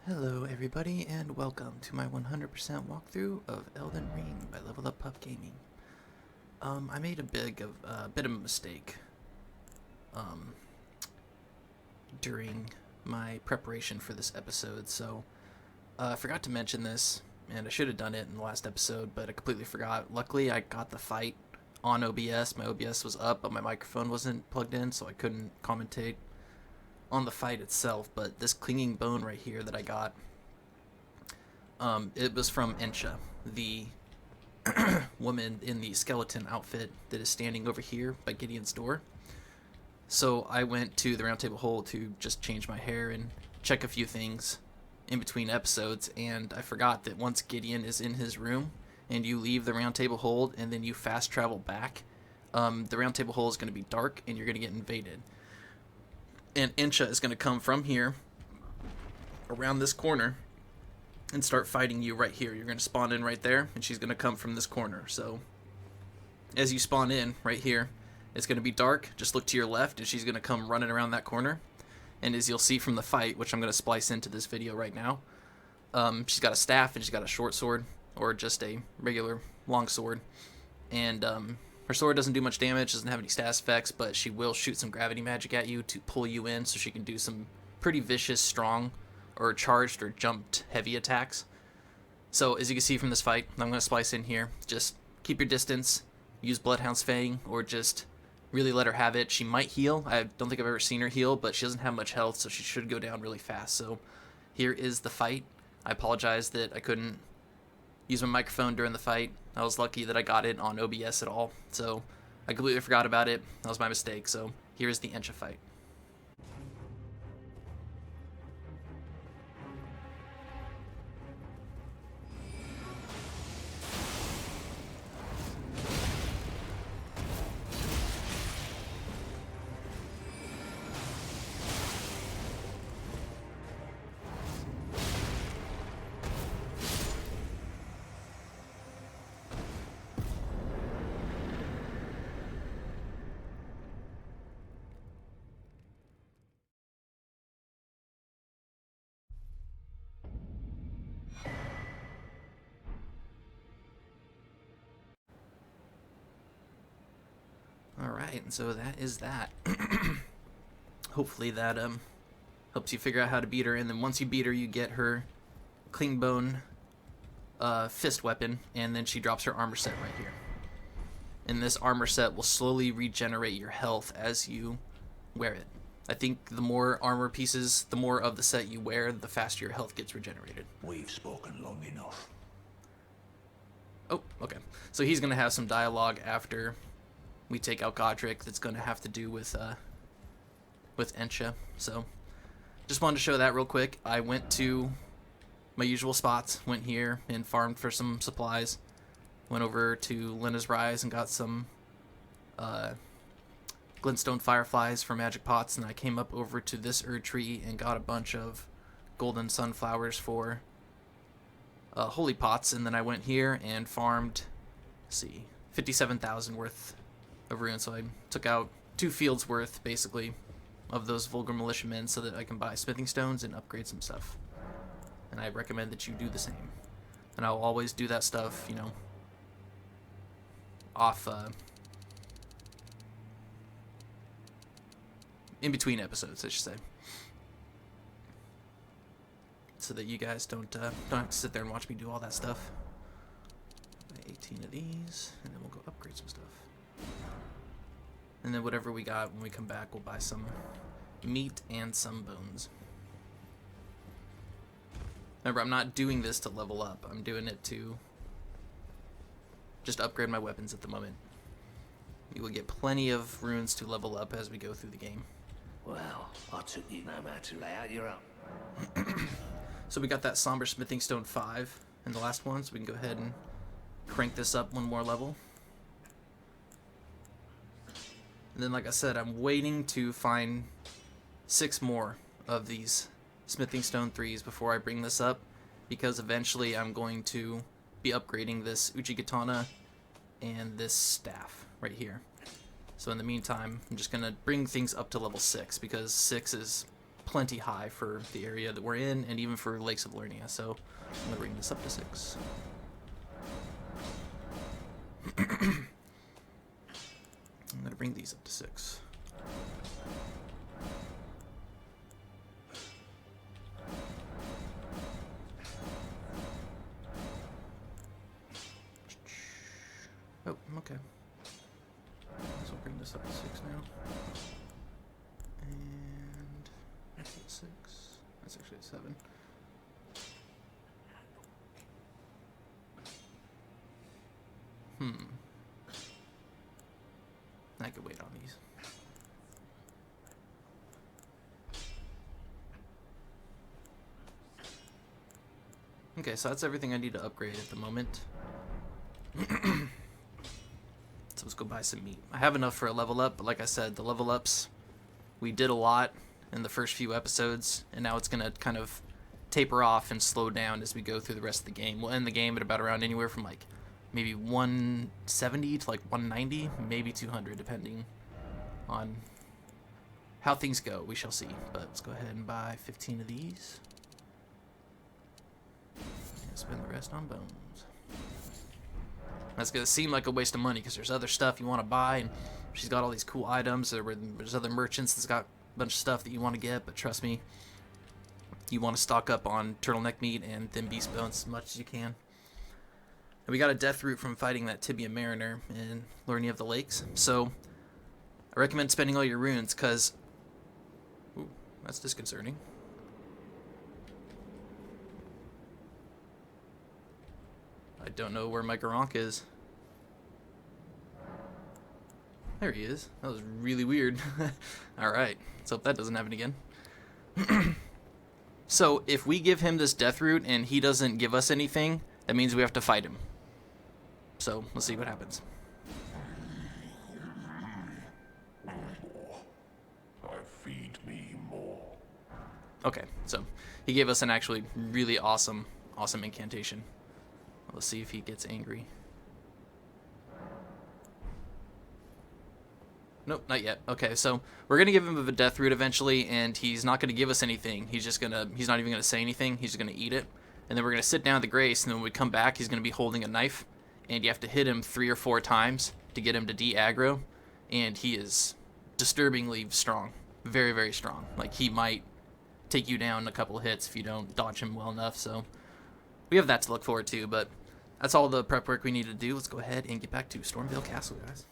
Hello everybody and welcome to my 100% walkthrough of Elden Ring by Level Up Pup Gaming. I made a bit of a mistake during my preparation for this episode, so I forgot to mention this, and I should have done it in the last episode, but I completely forgot. Luckily I got the fight on OBS. My OBS was up, but my microphone wasn't plugged in, so I couldn't commentate on the fight itself. But this clinging bone right here that I got, it was from Ensha, the woman in the skeleton outfit that is standing over here by Gideon's door. So I went to the Round Table Hole to just change my hair and check a few things in between episodes, and I forgot that once Gideon is in his room and you leave the Round Table Hold and then you fast travel back, the Round Table Hole is going to be dark and you're going to get invaded. And Ensha is going to come from here around this corner and start fighting you right here. You're going to spawn in right there, and she's going to come from this corner. So as you spawn in right here, it's going to be dark. Just look to your left, and she's going to come running around that corner. And as you'll see from the fight, which I'm going to splice into this video right now, she's got a staff and she's got a short sword, or just a regular long sword. And her sword doesn't do much damage, doesn't have any status effects, but she will shoot some gravity magic at you to pull you in, so she can do some pretty vicious, strong, or charged or jumped heavy attacks. So as you can see from this fight, I'm going to splice in here. Just keep your distance, use Bloodhound's Fang, or just really let her have it. She might heal. I don't think I've ever seen her heal, but she doesn't have much health, so she should go down really fast. So here is the fight. I apologize that I couldn't use my microphone during the fight. I was lucky that I got it on OBS at all, so I completely forgot about it. That was my mistake. So here's the Ensha fight. Alright, and so that is that. Hopefully that helps you figure out how to beat her, and then once you beat her, you get her Clingbone fist weapon, and then she drops her armor set right here. And this armor set will slowly regenerate your health as you wear it. I think the more armor pieces, the more of the set you wear, the faster your health gets regenerated. We've spoken long enough. Oh, okay. So he's going to have some dialogue after we take out Godrick that's going to have to do with Ensha. So just wanted to show that real quick. I went to my usual spots, went here and farmed for some supplies. Went over to Lena's Rise and got some glintstone fireflies for magic pots, and I came up over to this Erd tree and got a bunch of golden sunflowers for holy pots, and then I went here and farmed, let's see, 57,000 worth of runes. So I took out 2 fields worth, basically, of those vulgar militiamen so that I can buy smithing stones and upgrade some stuff. And I recommend that you do the same. And I'll always do that stuff, you know, off, in between episodes, I should say. So that you guys don't have to sit there and watch me do all that stuff. 18 of these, and then we'll go upgrade some stuff. And then whatever we got when we come back, we'll buy some meat and some bones. Remember, I'm not doing this to level up. I'm doing it to just upgrade my weapons at the moment. You will get plenty of runes to level up as we go through the game. Well, I took you no matter to lay out your own. So we got that Somber Smithing Stone 5 in the last one, so we can go ahead and crank this up one more level. And then, like I said, I'm waiting to find 6 more of these Smithing Stone 3s before I bring this up, because eventually I'm going to be upgrading this Uchigatana and this staff right here. So in the meantime, I'm just going to bring things up to level 6, because 6 is plenty high for the area that we're in, and even for Lakes of Liurnia. So I'm gonna bring this up to 6. I'm gonna bring these up to 6. Oh, okay. So I'll bring this up to 6 now. And that's at 6. That's actually at 7. I could wait on these. Okay, so that's everything I need to upgrade at the moment. So let's go buy some meat. I have enough for a level up, but like I said, the level ups, we did a lot in the first few episodes, and now it's going to kind of taper off and slow down as we go through the rest of the game. We'll end the game at about around anywhere from like maybe 170 to like 190, maybe 200, depending on how things go. We shall see. But let's go ahead and buy 15 of these. And spend the rest on bones. That's going to seem like a waste of money because there's other stuff you want to buy, and she's got all these cool items. There's other merchants that's got a bunch of stuff that you want to get, but trust me, you want to stock up on turtleneck meat and thin beast bones as much as you can. And we got a death root from fighting that Tibia Mariner in Liurnia of the Lakes, so I recommend spending all your runes because... Ooh, that's disconcerting. I don't know where my Garank is. There he is. That was really weird. Alright, let's hope that doesn't happen again. So, if we give him this death root and he doesn't give us anything, that means we have to fight him. So, let's see what happens. Feed me more. Okay, so he gave us an actually really awesome incantation. Let's see if he gets angry. Nope, not yet. Okay, so we're gonna give him a death root eventually, and he's not gonna give us anything. He's not even gonna say anything. He's just gonna eat it, and then we're gonna sit down at the grace, and then when we come back, he's gonna be holding a knife, and you have to hit him 3 or 4 times to get him to de-aggro, and he is disturbingly strong, very, very strong. Like he might take you down in a couple of hits if you don't dodge him well enough. So we have that to look forward to, but that's all the prep work we need to do. Let's go ahead and get back to Stormveil Castle, guys.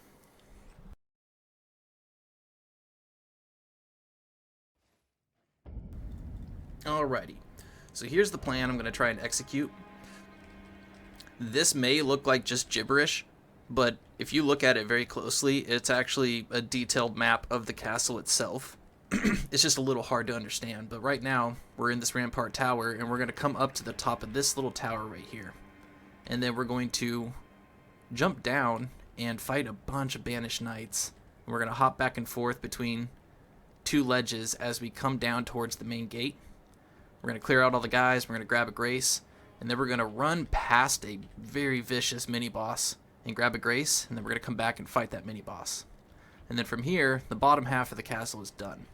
Alrighty, so here's the plan I'm going to try and execute. This may look like just gibberish, but if you look at it very closely, it's actually a detailed map of the castle itself. It's just a little hard to understand, but right now we're in this rampart tower, and we're going to come up to the top of this little tower right here. And then we're going to jump down and fight a bunch of banished knights. And we're going to hop back and forth between 2 ledges as we come down towards the main gate. We're going to clear out all the guys, we're going to grab a grace, and then we're going to run past a very vicious mini-boss and grab a grace, and then we're going to come back and fight that mini-boss. And then from here, the bottom half of the castle is done.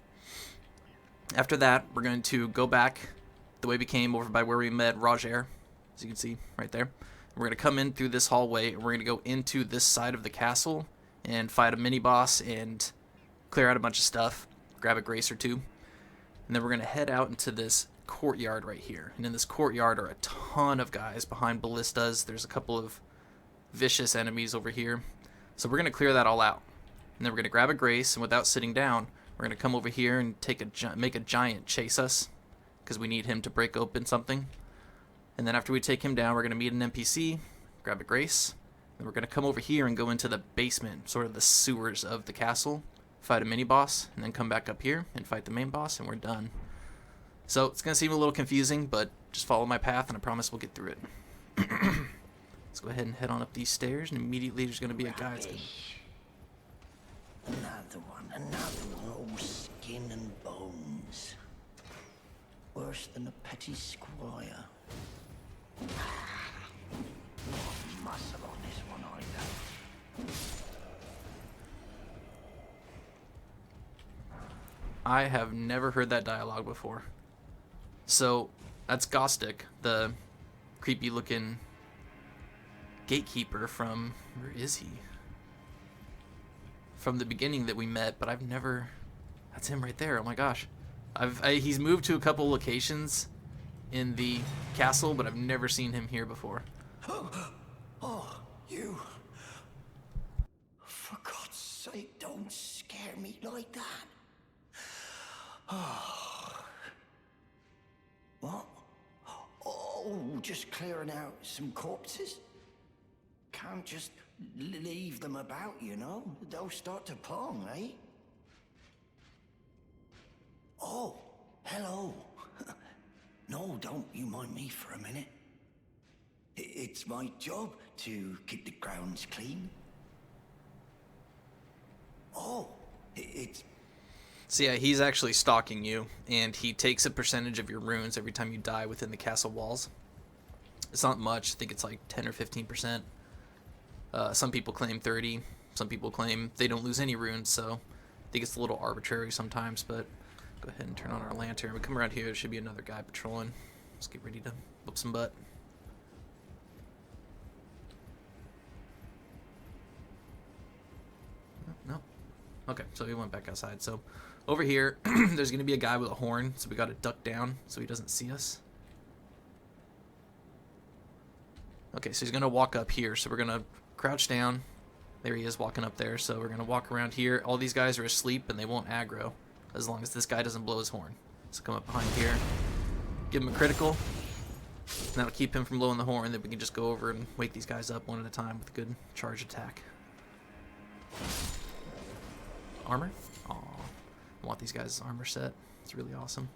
After that, we're going to go back the way we came over by where we met Rogier, as you can see right there. We're going to come in through this hallway, and we're going to go into this side of the castle and fight a mini-boss and clear out a bunch of stuff, grab a grace or 2. And then we're going to head out into this courtyard right here. And in this courtyard are a ton of guys behind ballistas. There's a couple of vicious enemies over here. So we're going to clear that all out. And then we're going to grab a grace, and without sitting down, we're going to come over here and make a giant chase us, because we need him to break open something. And then after we take him down, we're going to meet an NPC, grab a grace, and we're going to come over here and go into the basement, sort of the sewers of the castle, fight a mini-boss, and then come back up here and fight the main boss, and we're done. So it's going to seem a little confusing, but just follow my path, and I promise we'll get through it. Let's go ahead and head on up these stairs, and immediately there's going to be a guy that's going to... Another one, all skin and bones. Worse than a petty squire. Muscle on this one either. I have never heard that dialogue before. So, that's Gostoc, the creepy-looking gatekeeper from... Where is he? From the beginning that we met, but I've never... That's him right there, oh my gosh. He's moved to a couple locations in the castle, but I've never seen him here before. Oh, you... For God's sake, don't scare me like that. Oh. What? Oh, just clearing out some corpses? Can't just leave them about, you know? They'll start to pong, eh? Oh, hello. No, don't you mind me for a minute. It's my job to keep the grounds clean. Oh, it's... So yeah, he's actually stalking you, and he takes a percentage of your runes every time you die within the castle walls. It's not much. I think it's like 10 or 15%. Some people claim 30. Some people claim they don't lose any runes, so I think it's a little arbitrary sometimes, but go ahead and turn on our lantern. We come around here, there should be another guy patrolling. Let's get ready to whoop some butt. No. Okay, so he went back outside. So over here, there's going to be a guy with a horn, so we got to duck down so he doesn't see us. Okay, so he's going to walk up here, so we're going to crouch down. There he is walking up there, so we're going to walk around here. All these guys are asleep, and they won't aggro as long as this guy doesn't blow his horn. So come up behind here, give him a critical, and that'll keep him from blowing the horn. Then we can just go over and wake these guys up one at a time with a good charge attack. Armor? Aw, I want these guys' armor set. It's really awesome.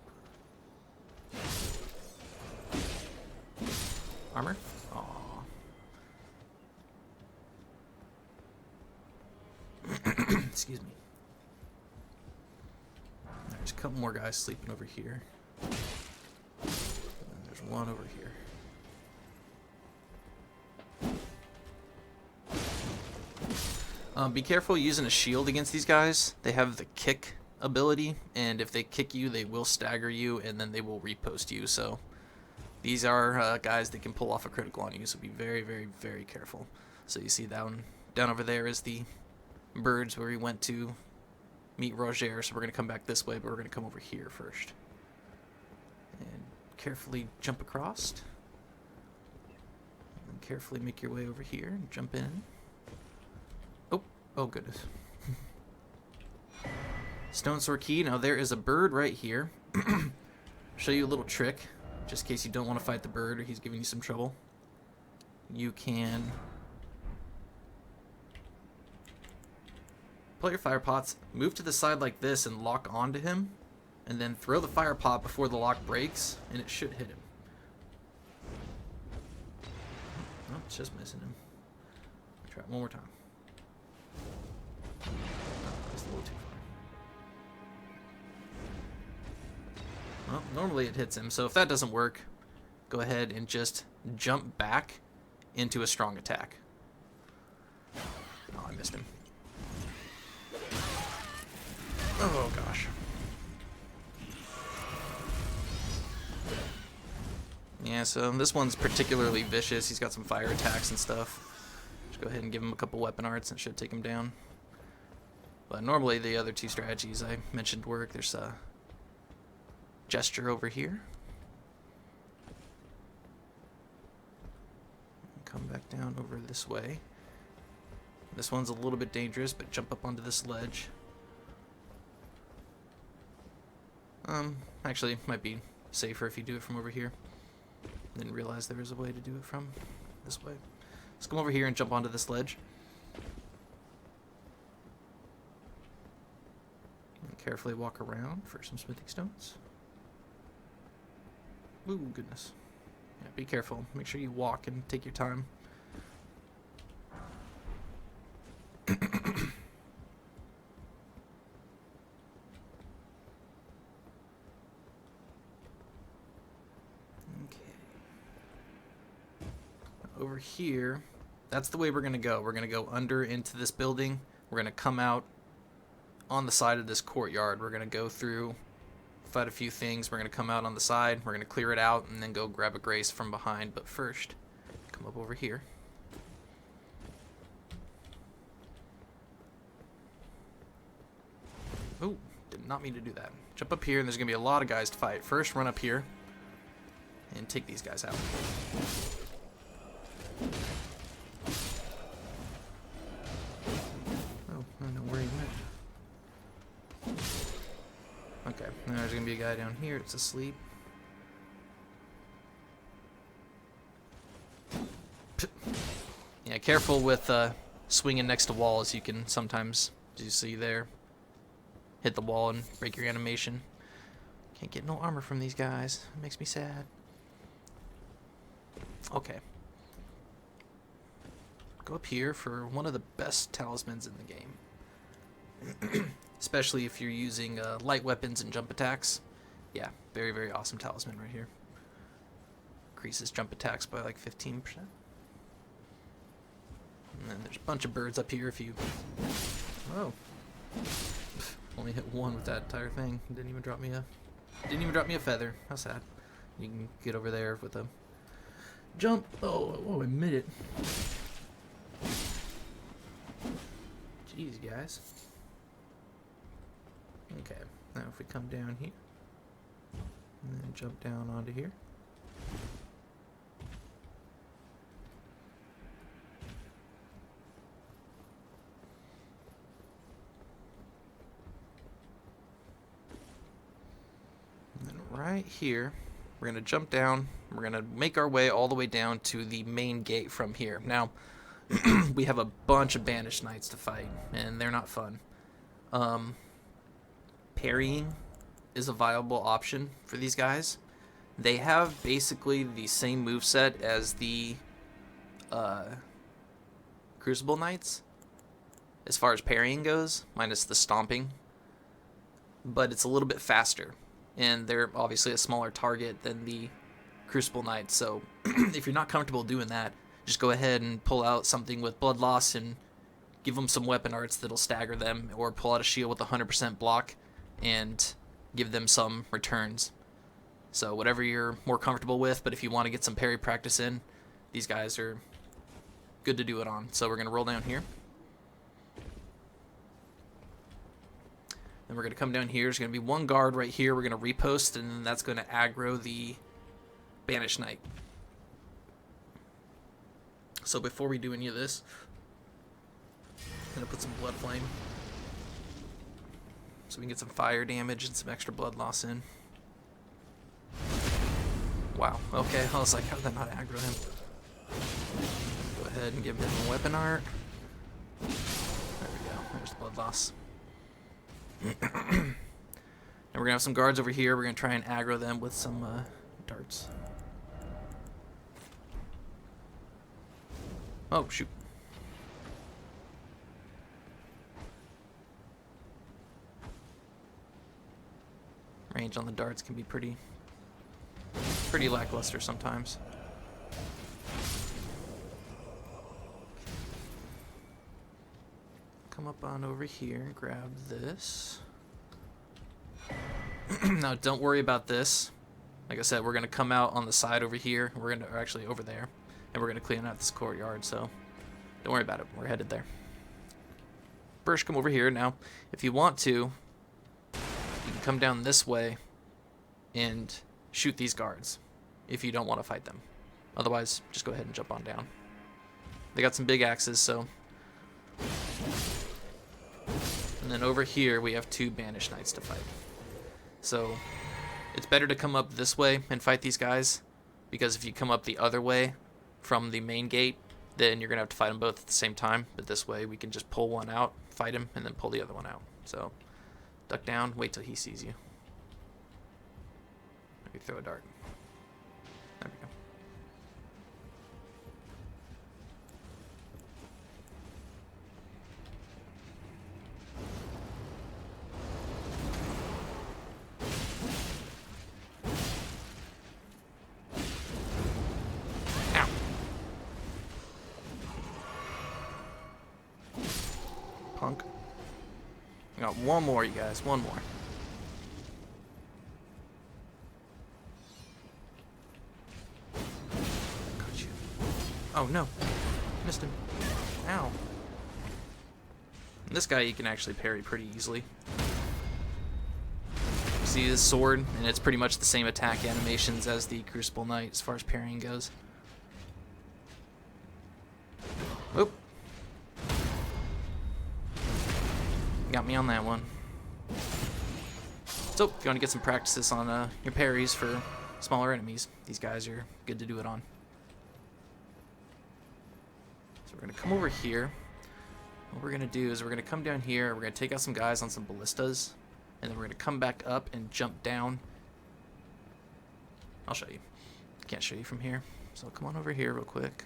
Armor? Aw. Excuse me. There's a couple more guys sleeping over here. And there's one over here. Be careful using a shield against these guys. They have the kick ability, and if they kick you, they will stagger you, and then they will repost you. So these are guys that can pull off a critical on you, so be very, very, very careful. So you see down over there is the birds where we went to meet Rogier, so we're going to come back this way, but we're going to come over here first. And carefully jump across. And carefully make your way over here and jump in. Oh goodness. Stone sword key. Now there is a bird right here. Show you a little trick, just in case you don't want to fight the bird or he's giving you some trouble. You can pull your fire pots, move to the side like this and lock onto him, and then throw the fire pot before the lock breaks, and it should hit him. Oh, it's just missing him. Try it one more time. Just a little too far. Well, normally it hits him, so if that doesn't work, go ahead and just jump back into a strong attack. Oh, I missed him. Oh, gosh. Yeah, so this one's particularly vicious. He's got some fire attacks and stuff. Just go ahead and give him a couple weapon arts and it should take him down. But normally the other two strategies I mentioned work. There's a gesture over here. Come back down over this way. This one's a little bit dangerous, but jump up onto this ledge. Actually, might be safer if you do it from over here. Didn't realize there was a way to do it from this way. Let's come over here and jump onto this ledge. And carefully walk around for some smithing stones. Ooh, goodness. Yeah, be careful. Make sure you walk and take your time. Over here, that's the way we're going to go. We're going to go under into this building. We're going to come out on the side of this courtyard. We're going to go through, fight a few things. We're going to come out on the side. We're going to clear it out and then go grab a grace from behind. But first, come up over here. Oh, did not mean to do that. Jump up here, and there's going to be a lot of guys to fight. First, run up here and take these guys out. Oh, I don't know where he went. Okay, now there's going to be a guy down here. It's asleep. Yeah, careful with swinging next to walls. You can sometimes, as you see there, hit the wall and break your animation. Can't get no armor from these guys. It makes me sad. Okay. Go up here for one of the best talismans in the game. Especially if you're using light weapons and jump attacks. Yeah, very, very awesome talisman right here. Increases jump attacks by like 15%. And then there's a bunch of birds up here if you... Oh. Only hit one with that entire thing. Didn't even drop me a feather. How sad. You can get over there with a jump. Oh, I made it. Jeez, guys. Okay, now if we come down here and then jump down onto here. Right here, we're going to jump down. We're going to make our way all the way down to the main gate from here. Now, we have a bunch of banished knights to fight, and they're not fun. Parrying is a viable option for these guys. They have basically the same moveset as the Crucible Knights, as far as parrying goes, minus the stomping. But it's a little bit faster. And they're obviously a smaller target than the Crucible Knights, so if you're not comfortable doing that, just go ahead and pull out something with blood loss and give them some weapon arts that'll stagger them, or pull out a shield with 100% block and give them some returns. So whatever you're more comfortable with, but if you want to get some parry practice in, these guys are good to do it on. So we're going to roll down here. Then we're going to come down here. There's going to be one guard right here. We're going to repost, and then that's going to aggro the Banished Knight. So before we do any of this, I'm going to put some Blood Flame, so we can get some fire damage and some extra blood loss in. Wow, okay. I was like, how did that not aggro him? Go ahead and give him a weapon art. There we go. There's blood loss. And we're gonna have some guards over here. We're gonna try and aggro them with some darts. Oh shoot! Range on the darts can be pretty lackluster sometimes. Come up on over here and grab this. Now don't worry about this. Like I said, we're gonna come out on the side over here. We're gonna, or actually over there, and we're gonna clean out this courtyard. So don't worry about it. We're headed there. First, come over here. Now, if you want to, you can come down this way and shoot these guards if you don't want to fight them. Otherwise, just go ahead and jump on down. They got some big axes, so. And then over here, we have two Banished Knights to fight. So it's better to come up this way and fight these guys, because if you come up the other way from the main gate, then you're going to have to fight them both at the same time. But this way, we can just pull one out, fight him, and then pull the other one out. So duck down, wait till he sees you. Maybe throw a dart. There we go. I got one more, you guys. One more. Got you. Oh, no. Missed him. Ow. And this guy you can actually parry pretty easily. See his sword, and it's pretty much the same attack animations as the Crucible Knight as far as parrying goes. Oop. Got me on that one. So, if you want to get some practice on your parries for smaller enemies, these guys are good to do it on. So we're going to come over here. What we're going to do is we're going to come down here, we're going to take out some guys on some ballistas, and then we're going to come back up and jump down. I'll show you. Can't show you from here. So come on over here real quick.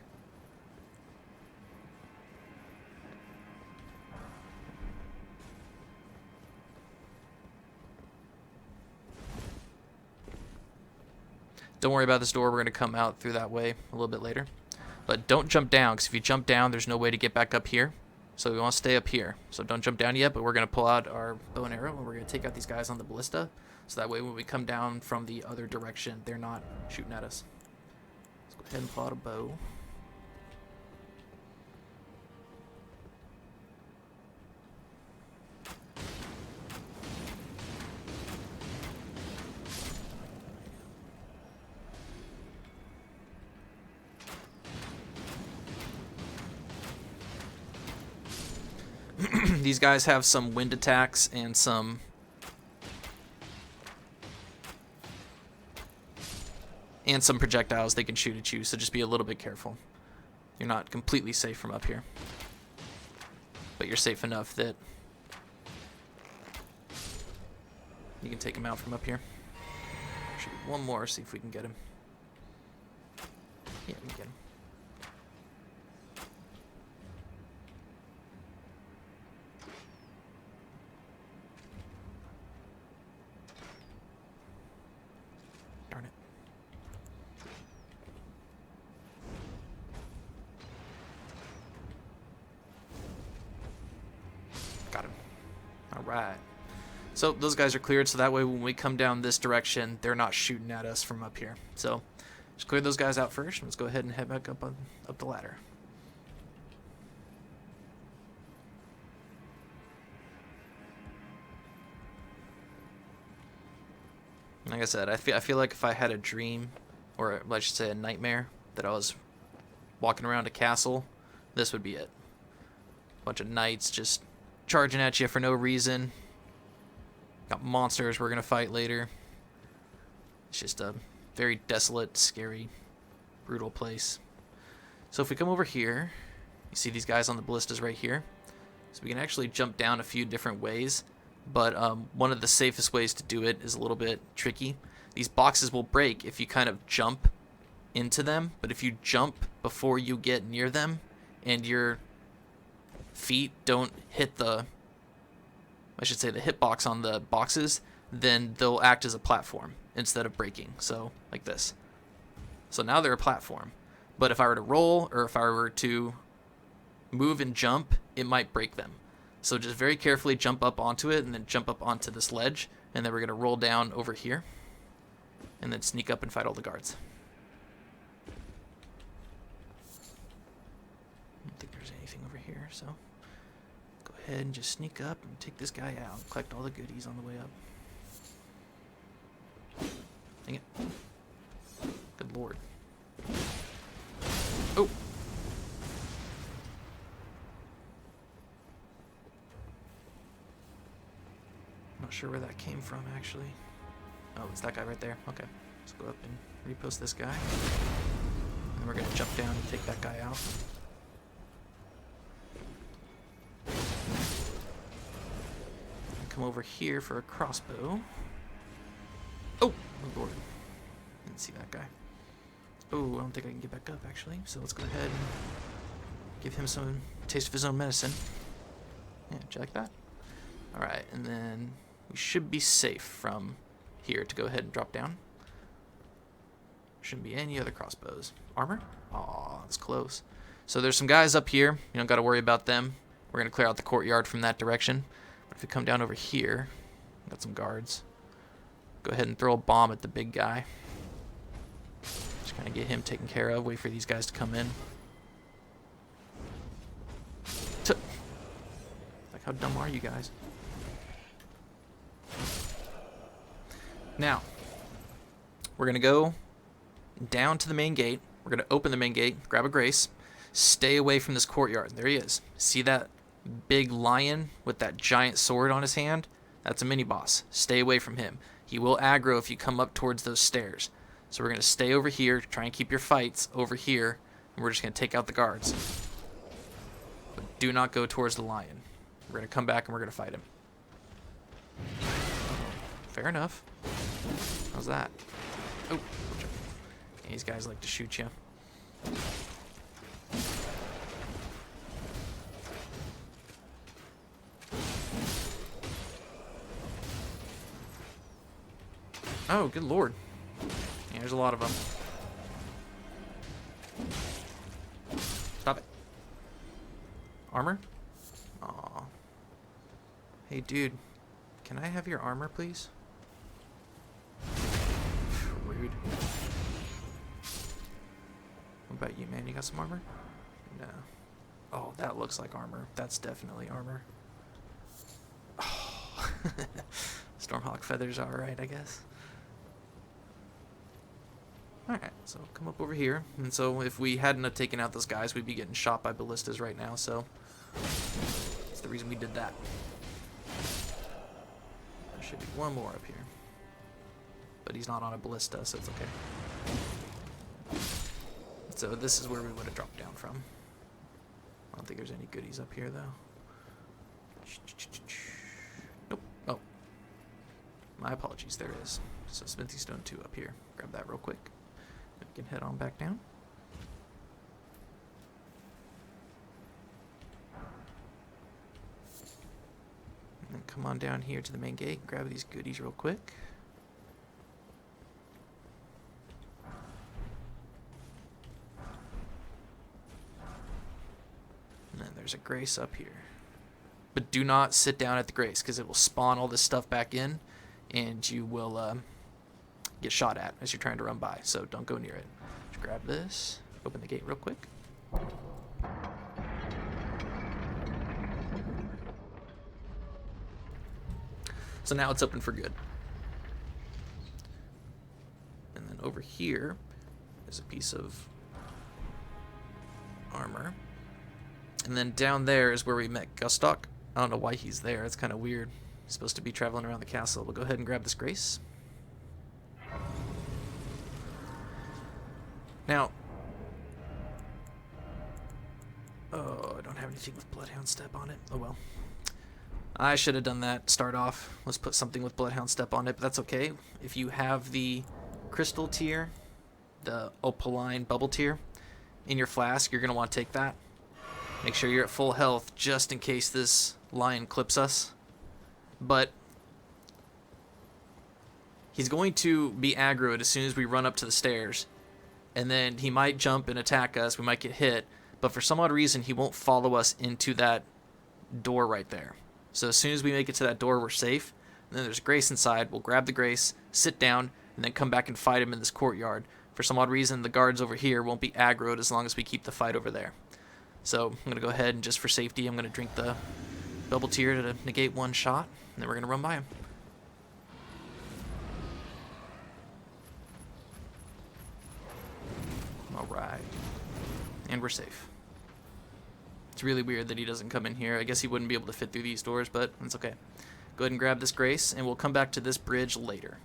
Don't worry about this door. We're going to come out through that way a little bit later. But don't jump down, because if you jump down, there's no way to get back up here. So we want to stay up here. So don't jump down yet, but we're going to pull out our bow and arrow, and we're going to take out these guys on the ballista. So that way when we come down from the other direction, they're not shooting at us. Let's go ahead and pull out a bow. These guys have some wind attacks and some projectiles they can shoot at you, so just be a little bit careful. You're not completely safe from up here, but you're safe enough that you can take him out from up here. Shoot one more, see if we can get him. Yeah, we can get him. Darn it. Got him. Alright. So those guys are cleared, so that way when we come down this direction, they're not shooting at us from up here. So just clear those guys out first. Let's go ahead and head back up the ladder. Like I said, I feel like if I had a dream, or I should say a nightmare, that I was walking around a castle, this would be it. Bunch of knights just charging at you for no reason. Got monsters we're going to fight later. It's just a very desolate, scary, brutal place. So if we come over here, you see these guys on the ballistas right here. So we can actually jump down a few different ways. But one of the safest ways to do it is a little bit tricky. These boxes will break if you kind of jump into them. But if you jump before you get near them and your feet don't hit the hitbox on the boxes, then they'll act as a platform instead of breaking. So like this. So now they're a platform. But if I were to roll or if I were to move and jump, it might break them. So just very carefully jump up onto it and then jump up onto this ledge. And then we're going to roll down over here. And then sneak up and fight all the guards. I don't think there's anything over here, so go ahead and just sneak up and take this guy out. Collect all the goodies on the way up. Dang it. Good lord. Oh! Not sure where that came from, actually. Oh, it's that guy right there. Okay. Let's go up and repost this guy. And then we're going to jump down and take that guy out. And come over here for a crossbow. Oh! Oh, lord. Didn't see that guy. Oh, I don't think I can get back up, actually. So let's go ahead and give him some taste of his own medicine. Yeah, did you like that? Alright, and then we should be safe from here to go ahead and drop down. Shouldn't be any other crossbows. Armor? Aw, that's close. So there's some guys up here. You don't got to worry about them. We're going to clear out the courtyard from that direction. If we come down over here, got some guards. Go ahead and throw a bomb at the big guy. Just kind of get him taken care of. Wait for these guys to come in. Like, how dumb are you guys? Now, we're going to go down to the main gate. We're going to open the main gate, grab a grace, stay away from this courtyard. There he is. See that big lion with that giant sword on his hand? That's a mini-boss. Stay away from him. He will aggro if you come up towards those stairs. So we're going to stay over here, try and keep your fights over here, and we're just going to take out the guards. But do not go towards the lion. We're going to come back and we're going to fight him. Fair enough. How's that? Oh, these guys like to shoot you. Oh, good lord. Yeah, there's a lot of them. Stop it. Armor? Aw. Hey, dude. Can I have your armor, please? Rude. What about you, man? You got some armor? No. Oh, that looks like armor. That's definitely armor. Oh. Stormhawk feathers are alright, I guess. Alright, so come up over here. And so if we hadn't have taken out those guys, we'd be getting shot by ballistas right now, so that's the reason we did that. There should be one more up here. But he's not on a ballista, so it's okay. So this is where we would have dropped down from. I don't think there's any goodies up here, though. Nope. Oh. My apologies, there is. So Smithy Stone 2 up here. Grab that real quick. We can head on back down. And then come on down here to the main gate. Grab these goodies real quick. And then there's a grace up here. But do not sit down at the grace, because it will spawn all this stuff back in, and you will get shot at as you're trying to run by. So don't go near it. Just grab this. Open the gate real quick. So now it's open for good. And then over here is a piece of armor. And then down there is where we met Gostoc. I don't know why he's there. It's kind of weird. He's supposed to be traveling around the castle. We'll go ahead and grab this grace. Now, oh, I don't have anything with Bloodhound Step on it. Oh well. I should have done that to start off. Let's put something with Bloodhound Step on it, but that's okay. If you have the crystal tier, the opaline bubble tier, in your flask, you're going to want to take that. Make sure you're at full health just in case this lion clips us. But he's going to be aggroed as soon as we run up to the stairs. And then he might jump and attack us. We might get hit. But for some odd reason, he won't follow us into that door right there. So as soon as we make it to that door, we're safe. And then there's Grace inside. We'll grab the Grace, sit down, and then come back and fight him in this courtyard. For some odd reason, the guards over here won't be aggroed as long as we keep the fight over there. So I'm going to go ahead and just for safety, I'm going to drink the double tier to negate one shot. And then we're going to run by him. Alright. And we're safe. It's really weird that he doesn't come in here. I guess he wouldn't be able to fit through these doors, but it's okay. Go ahead and grab this Grace, and we'll come back to this bridge later.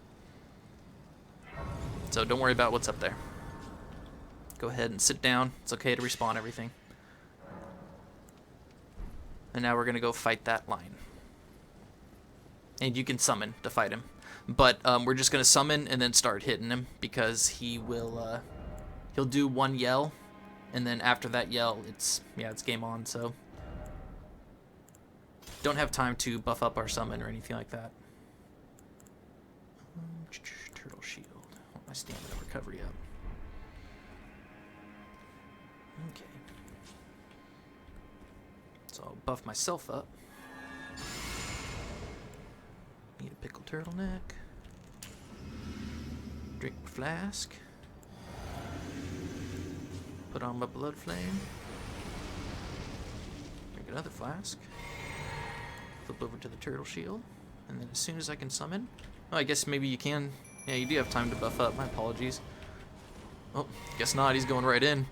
So don't worry about what's up there. Go ahead and sit down. It's okay to respawn everything. And now we're going to go fight that lion. And you can summon to fight him. But we're just going to summon and then start hitting him, because he will... he'll do one yell, and then after that yell, it's game on, so... Don't have time to buff up our summon or anything like that. Turtle shield. I want my stamina recovery up. Okay. So I'll buff myself up. pickle turtleneck. Drink flask. Put on my blood flame. Drink another flask. Flip over to the turtle shield. And then as soon as I can summon... Oh, I guess maybe you can... Yeah, you do have time to buff up. My apologies. Oh, guess not. He's going right in.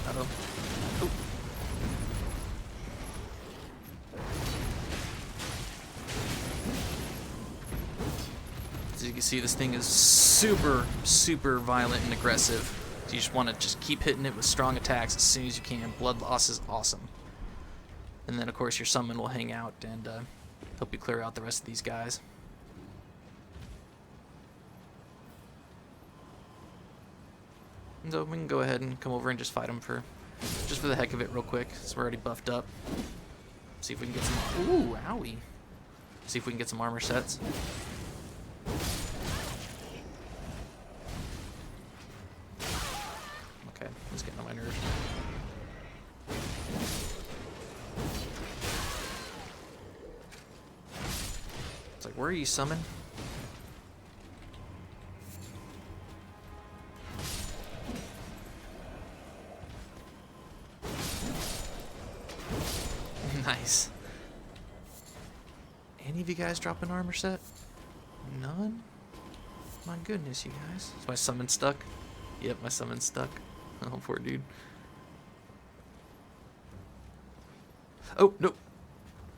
Uh-oh. Oh. As you can see, this thing is super, super violent and aggressive. So you just want to just keep hitting it with strong attacks as soon as you can. Blood loss is awesome. And then, of course, your summon will hang out and help you clear out the rest of these guys. And so we can go ahead and come over and just fight them just for the heck of it real quick, since we're already buffed up. See if we can get some... Ooh, owie. See if we can get some armor sets. Okay, it's getting on my nerves. It's like, where are you summoned? Nice. Any of you guys drop an armor set? None? My goodness, you guys. Is my summon stuck? Yep, my summon's stuck. Oh, poor dude. Oh, no.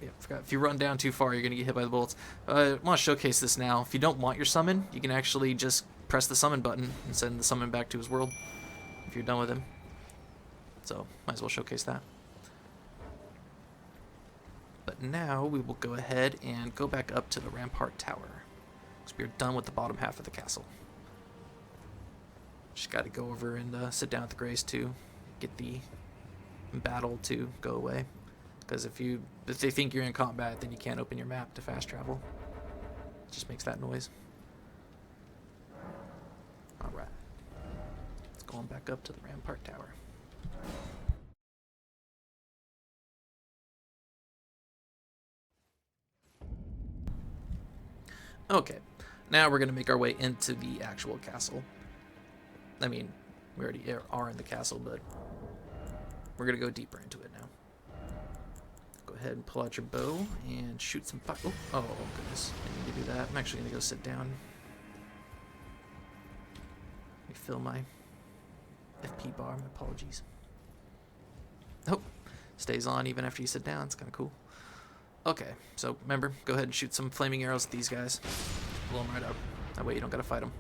Yeah, forgot. If you run down too far, you're going to get hit by the bullets. I want to showcase this now. If you don't want your summon, you can actually just press the summon button and send the summon back to his world if you're done with him. So, might as well showcase that. But now we will go ahead and go back up to the Rampart Tower, because we're done with the bottom half of the castle. Just got to go over and sit down at the Grace to get the battle to go away. Because if they think you're in combat, then you can't open your map to fast travel. It just makes that noise. Alright. Let's go on back up to the Rampart Tower. Okay, now we're going to make our way into the actual castle. I mean, we already are in the castle, but we're going to go deeper into it now. Go ahead and pull out your bow and shoot some fire. Oh, goodness. I need to do that. I'm actually going to go sit down. Refill my FP bar. My apologies. Oh, stays on even after you sit down. It's kind of cool. Okay, so remember, go ahead and shoot some flaming arrows at these guys. Blow them right up. That way you don't got to fight them.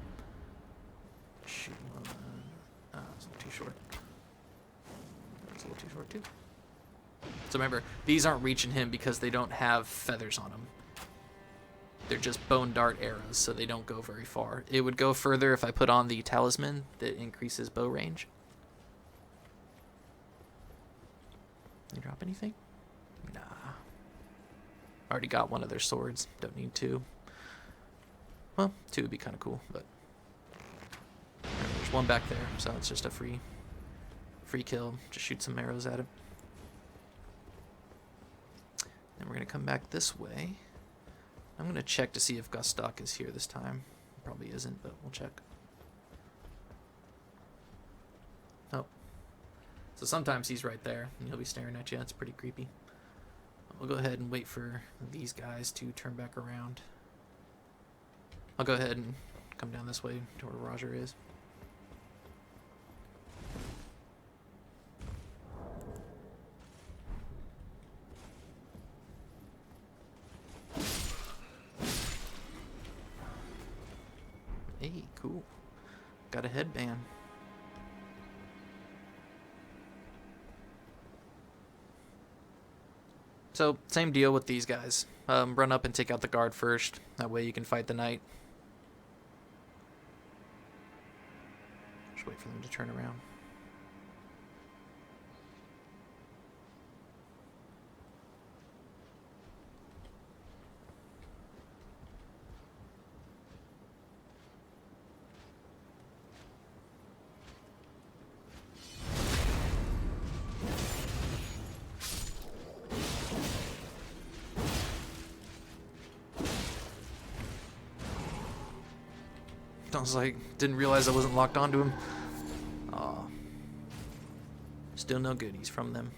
Shoot one. Oh, it's a little too short. It's a little too short, too. So remember, these aren't reaching him because they don't have feathers on them. They're just bone dart arrows, so they don't go very far. It would go further if I put on the Talisman that increases bow range. You drop anything? Nah. Already got one of their swords. Don't need two. Well, two would be kind of cool, but there's one back there, so it's just a free kill. Just shoot some arrows at it. Then we're gonna come back this way. I'm gonna check to see if Gostoc is here this time. Probably isn't, but we'll check. Oh. So sometimes he's right there, and he'll be staring at you. That's pretty creepy. We'll go ahead and wait for these guys to turn back around. I'll go ahead and come down this way to where Rogier is. Hey, cool. Got a headband. So, same deal with these guys. Run up and take out the guard first. That way you can fight the knight. Just wait for them to turn around. I was like, didn't realize I wasn't locked onto him. Aw. Still no goodies from them.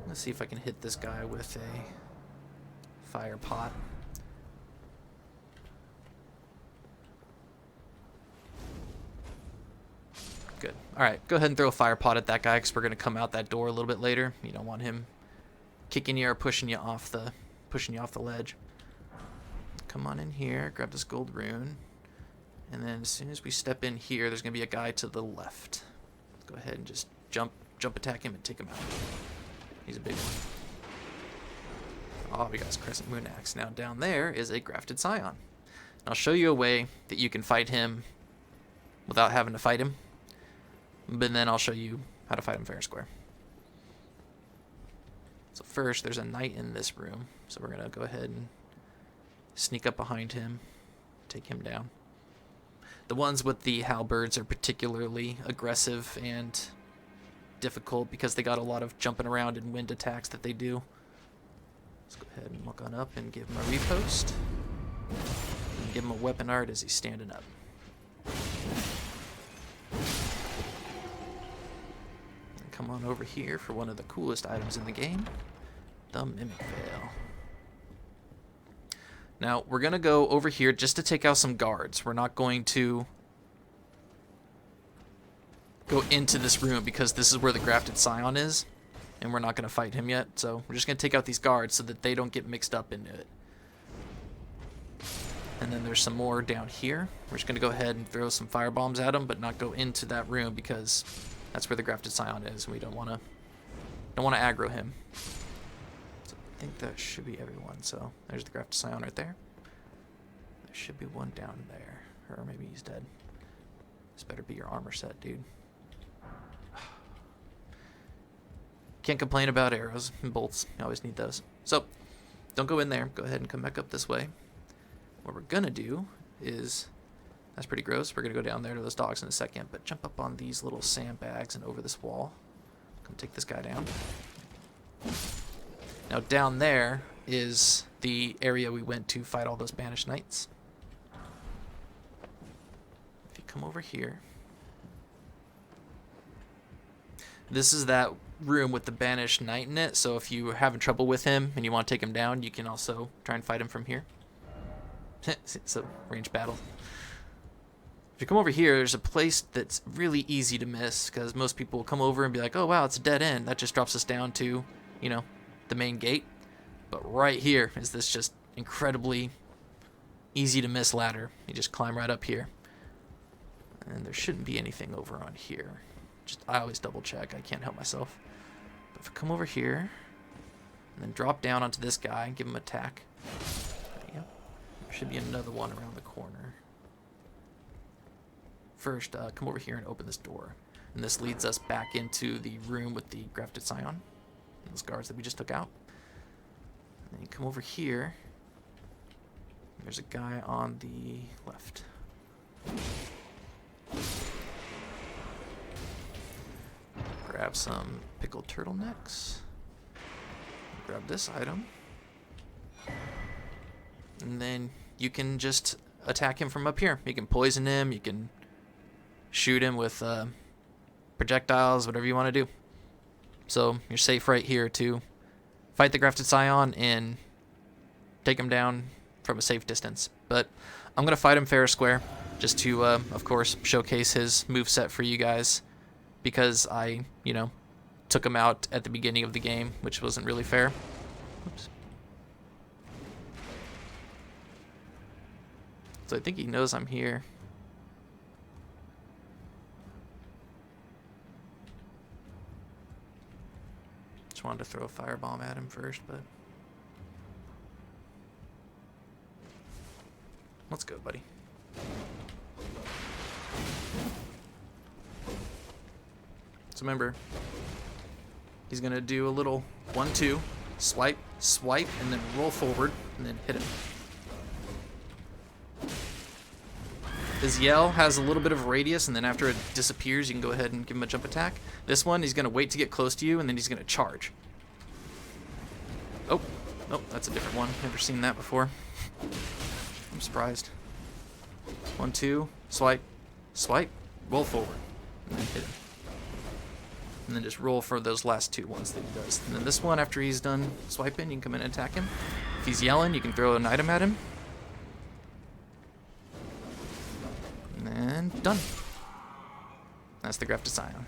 Let's see if I can hit this guy with a fire pot. Good. Alright, go ahead and throw a fire pot at that guy because we're going to come out that door a little bit later. You don't want him kicking you or pushing you off the ledge. Come on in here, grab this gold rune. And then as soon as we step in here, there's going to be a guy to the left. Let's go ahead and just jump attack him and take him out. He's a big one. Oh, we got his Crescent Moon Axe. Now down there is a Grafted Scion. And I'll show you a way that you can fight him without having to fight him. But then I'll show you how to fight him fair and square. So first, there's a knight in this room. So we're going to go ahead and sneak up behind him, take him down. The ones with the halberds are particularly aggressive and difficult because they got a lot of jumping around and wind attacks that they do. Let's go ahead and walk on up and give him a repost. And give him a weapon art as he's standing up. And come on over here for one of the coolest items in the game, the Mimic Veil. Now, we're going to go over here just to take out some guards. We're not going to go into this room because this is where the Grafted Scion is, and we're not going to fight him yet. So we're just going to take out these guards so that they don't get mixed up into it. And then there's some more down here. We're just going to go ahead and throw some firebombs at them, but not go into that room because that's where the Grafted Scion is, and we don't want to aggro him. I think that should be everyone. So there's the Grafted Scion right there. There should be one down there. Or maybe he's dead. This better be your armor set, dude. Can't complain about arrows and bolts. You always need those. So don't go in there. Go ahead and come back up this way. What we're going to do is... That's pretty gross. We're going to go down there to those dogs in a second. But jump up on these little sandbags and over this wall. Come take this guy down. Now down there is the area we went to fight all those banished knights. If you come over here, this is that room with the banished knight in it, so if you're having trouble with him and you want to take him down, you can also try and fight him from here. It's a range battle. If you come over here, there's a place that's really easy to miss because most people will come over and be like, oh wow, it's a dead end. That just drops us down to, you know, the main gate. But right here is this just incredibly easy to miss ladder. You just climb right up here. And there shouldn't be anything over on here. I always double check. I can't help myself. But if I come over here and then drop down onto this guy and give him an attack. Yep. There should be another one around the corner. First, come over here and open this door. And this leads us back into the room with the Grafted Scion. Those guards that we just took out. And then you come over here. There's a guy on the left. Grab some pickled turtlenecks. Grab this item. And then you can just attack him from up here. You can poison him. You can shoot him with projectiles, whatever you want to do. So you're safe right here to fight the Grafted Scion and take him down from a safe distance. But I'm going to fight him fair or square just to, of course, showcase his moveset for you guys because I, you know, took him out at the beginning of the game, which wasn't really fair. Oops. So I think he knows I'm here. Wanted to throw a firebomb at him first, but let's go, buddy. So remember, he's gonna do a little 1-2, swipe, and then roll forward, and then hit him. His yell has a little bit of radius, and then after it disappears, you can go ahead and give him a jump attack. This one, he's going to wait to get close to you, and then he's going to charge. Oh, that's a different one. Never seen that before. surprised. 1, 2, swipe, swipe, roll forward, and then hit him. And then just roll for those last 2 ones that he does. And then this one, after he's done swiping, you can come in and attack him. If he's yelling, you can throw an item at him. And done. That's the Grafted Scion.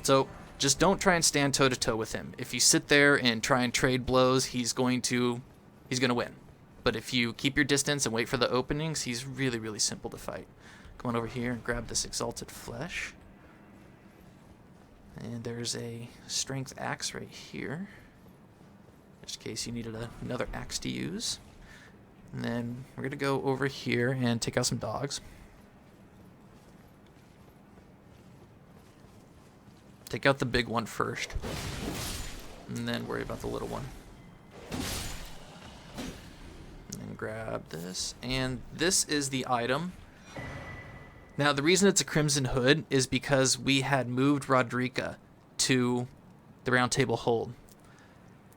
So just don't try and stand toe-to-toe with him. If you sit there and try and trade blows, he's going to win. But if you keep your distance and wait for the openings, he's really, really simple to fight. Come on over here and grab this Exalted Flesh. And there's a Strength Axe right here, just in case you needed another axe to use. And then we're going to go over here and take out some dogs. Take out the big one first, and then worry about the little one. And then grab this, and this is the item. Now, the reason it's a Crimson Hood is because we had moved Rodrika to the Round Table Hold.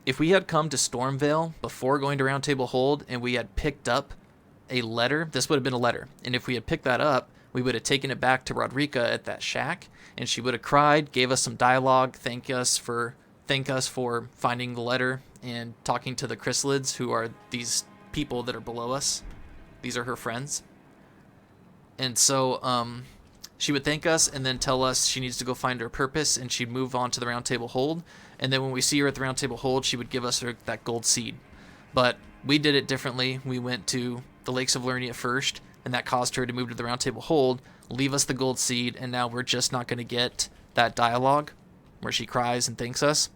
If we had come to Stormveil before going to Round Table Hold and we had picked up a letter, this would have been a letter. And if we had picked that up, we would have taken it back to Rodrika at that shack, and she would have cried, gave us some dialogue, thank us for finding the letter and talking to the chrysalids, who are these people that are below us. These are her friends. And so she would thank us and then tell us she needs to go find her purpose, and she'd move on to the Round Table Hold. And then when we see her at the Round Table Hold, she would give us that gold seed. But we did it differently. We went to the Lakes of Liurnia first, and that caused her to move to the Round Table Hold, leave us the gold seed, and now we're just not going to get that dialogue where she cries and thanks us.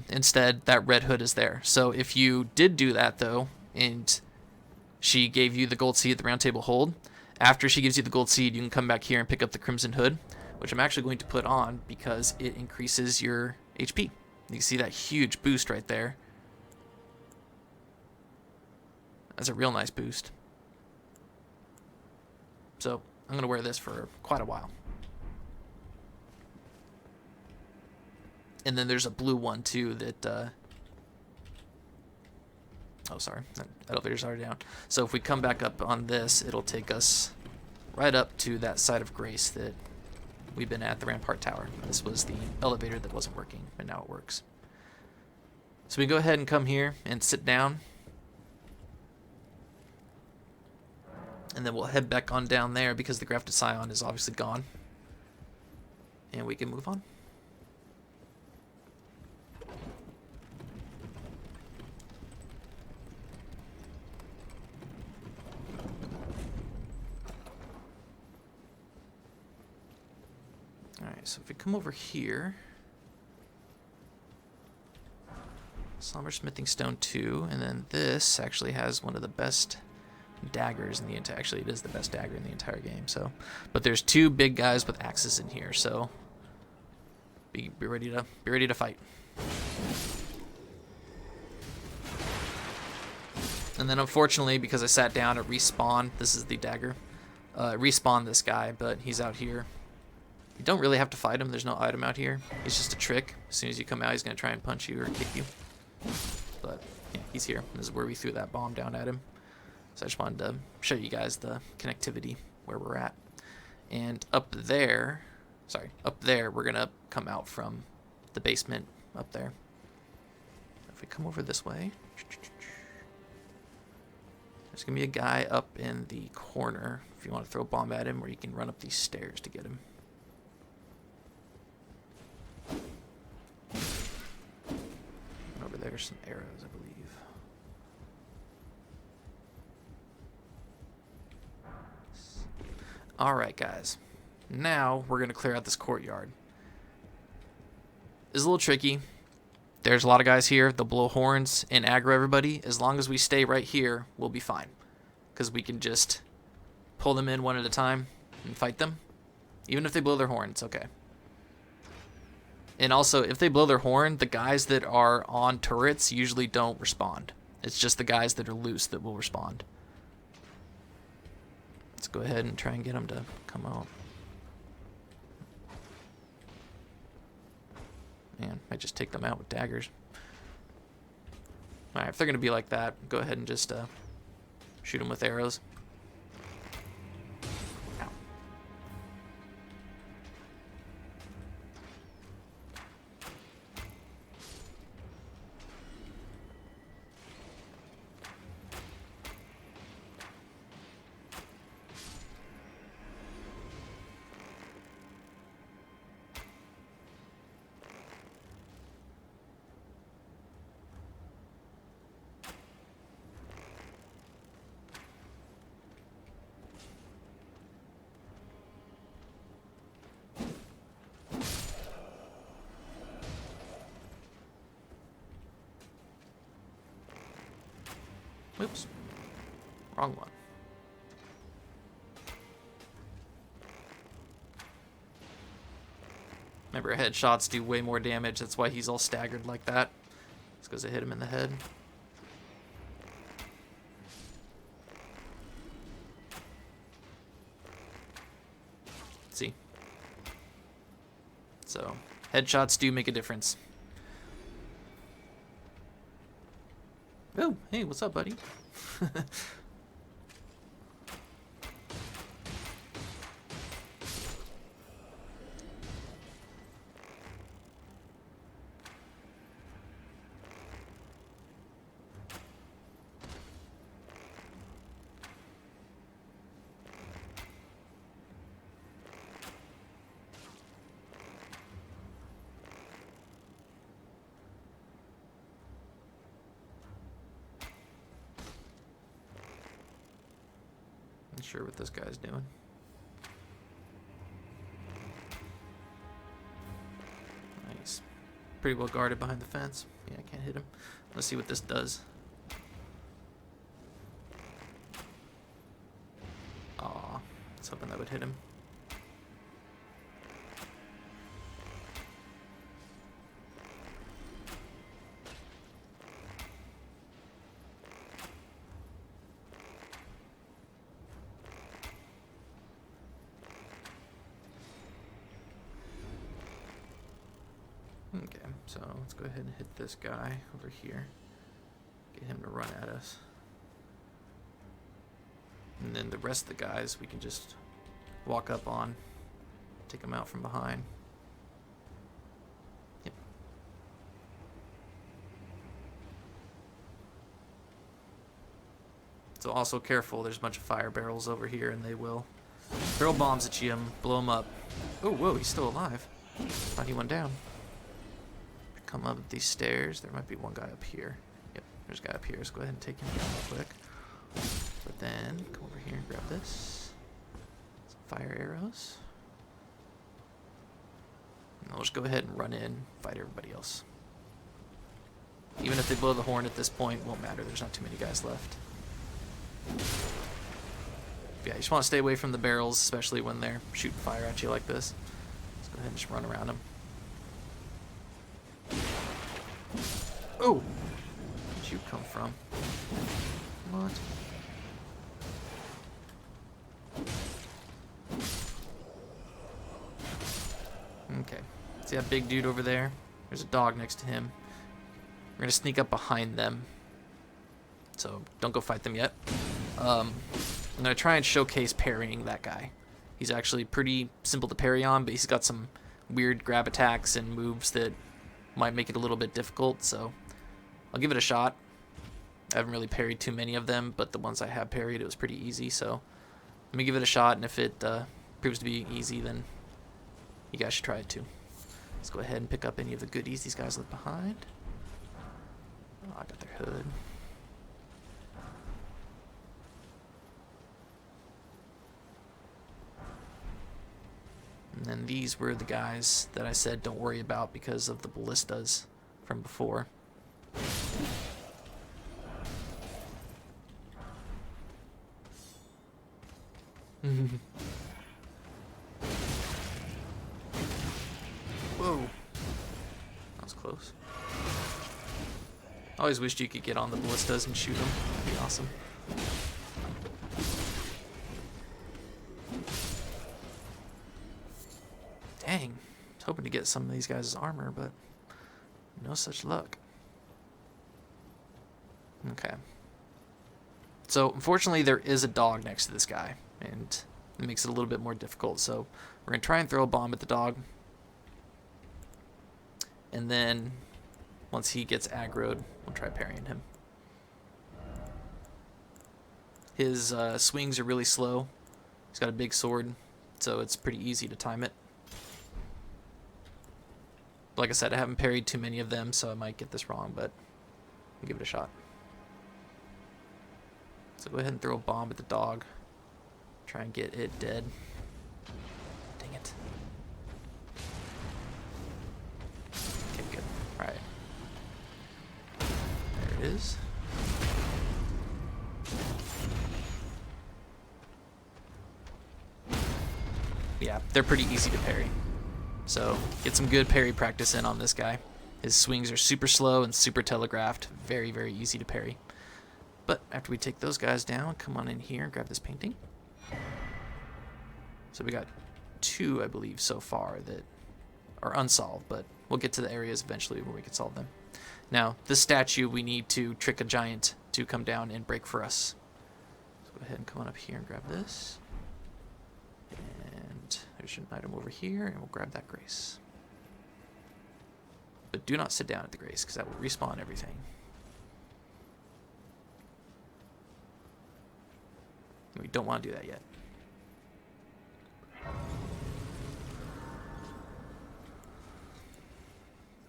Instead, that red hood is there. So if you did do that, though, and she gave you the gold seed at the Round Table Hold, after she gives you the gold seed, you can come back here and pick up the Crimson Hood, which I'm actually going to put on because it increases your HP. You can see that huge boost right there. That's a real nice boost. So I'm going to wear this for quite a while. And then there's a blue one too that... oh, sorry. That elevator's already down. So if we come back up on this, it'll take us right up to that side of grace that we've been at, the Rampart Tower. This was the elevator that wasn't working, and now it works. So we go ahead and come here and sit down. And then we'll head back on down there because the Grafted Scion is obviously gone. And we can move on. Alright, so if we come over here, Slumber Smithing Stone 2, and then this actually has one of the best daggers in the entire... Actually, it is the best dagger in the entire game, so... But there's 2 big guys with axes in here, so... Be ready to fight. And then unfortunately, because I sat down, it respawned. This is the dagger. It respawned this guy, but he's out here. You don't really have to fight him. There's no item out here. He's just a trick. As soon as you come out, he's going to try and punch you or kick you. But, yeah, he's here. This is where we threw that bomb down at him. So I just wanted to show you guys the connectivity where we're at. And up there, we're going to come out from the basement up there. If we come over this way, there's going to be a guy up in the corner if you want to throw a bomb at him, or you can run up these stairs to get him. Over there's some arrows, I believe. Alright, guys. Now we're going to clear out this courtyard. It's a little tricky. There's a lot of guys here. They'll blow horns and aggro everybody. As long as we stay right here, we'll be fine. Because we can just pull them in one at a time and fight them. Even if they blow their horn, it's okay. And also, if they blow their horn, the guys that are on turrets usually don't respond. It's just the guys that are loose that will respond. Let's go ahead and try and get them to come out. Man, I just take them out with daggers. Alright, if they're going to be like that, go ahead and just shoot them with arrows. Ow. Oops. Wrong one. Remember, headshots do way more damage. That's why he's all staggered like that. It's because I hit him in the head. See? So, headshots do make a difference. Oh, hey, what's up, buddy? Not sure what this guy's doing. Nice. Pretty well guarded behind the fence. Yeah, I can't hit him. Let's see what this does. Aw, I was hoping that would hit him. Okay, so let's go ahead and hit this guy over here. Get him to run at us. And then the rest of the guys we can just walk up on, take them out from behind. Yep. So also careful, there's a bunch of fire barrels over here and they will throw bombs at you and blow them up. Oh, whoa, he's still alive. Thought he went down. Come up these stairs. There might be one guy up here. Yep, there's a guy up here. Let's go ahead and take him down real quick. But then come over here and grab this. Some fire arrows. And I'll just go ahead and run in, fight everybody else. Even if they blow the horn at this point, won't matter. There's not too many guys left. But yeah, you just want to stay away from the barrels, especially when they're shooting fire at you like this. Let's go ahead and just run around them. Oh! Where'd you come from? What? Okay. See that big dude over there? There's a dog next to him. We're gonna sneak up behind them. So don't go fight them yet. I'm gonna try and showcase parrying that guy. He's actually pretty simple to parry on, but he's got some weird grab attacks and moves that might make it a little bit difficult, so I'll give it a shot. I haven't really parried too many of them, but the ones I have parried, it was pretty easy, so let me give it a shot, and if it proves to be easy, then you guys should try it too. Let's go ahead and pick up any of the goodies these guys left behind. Oh, I got their hood. And then these were the guys that I said don't worry about because of the ballistas from before. Whoa. That was close. I always wished you could get on the ballistas and shoot them. That'd be awesome. Dang. I was hoping to get some of these guys' armor, but no such luck. Okay. So, unfortunately, there is a dog next to this guy, and it makes it a little bit more difficult. So, we're going to try and throw a bomb at the dog. And then, once he gets aggroed, we'll try parrying him. His swings are really slow. He's got a big sword, so it's pretty easy to time it. Like I said, I haven't parried too many of them, so I might get this wrong, but I'll give it a shot. So go ahead and throw a bomb at the dog. Try and get it dead. Dang it. Okay, good. Alright. There it is. Yeah, they're pretty easy to parry. So get some good parry practice in on this guy. His swings are super slow and super telegraphed. Very, very easy to parry. But after we take those guys down, come on in here and grab this painting. So we got 2, I believe, so far that are unsolved, but we'll get to the areas eventually where we can solve them. Now, this statue, we need to trick a giant to come down and break for us. So go ahead and come on up here and grab this. And there's an item over here, and we'll grab that grace. But do not sit down at the grace, because that will respawn everything. We don't want to do that yet.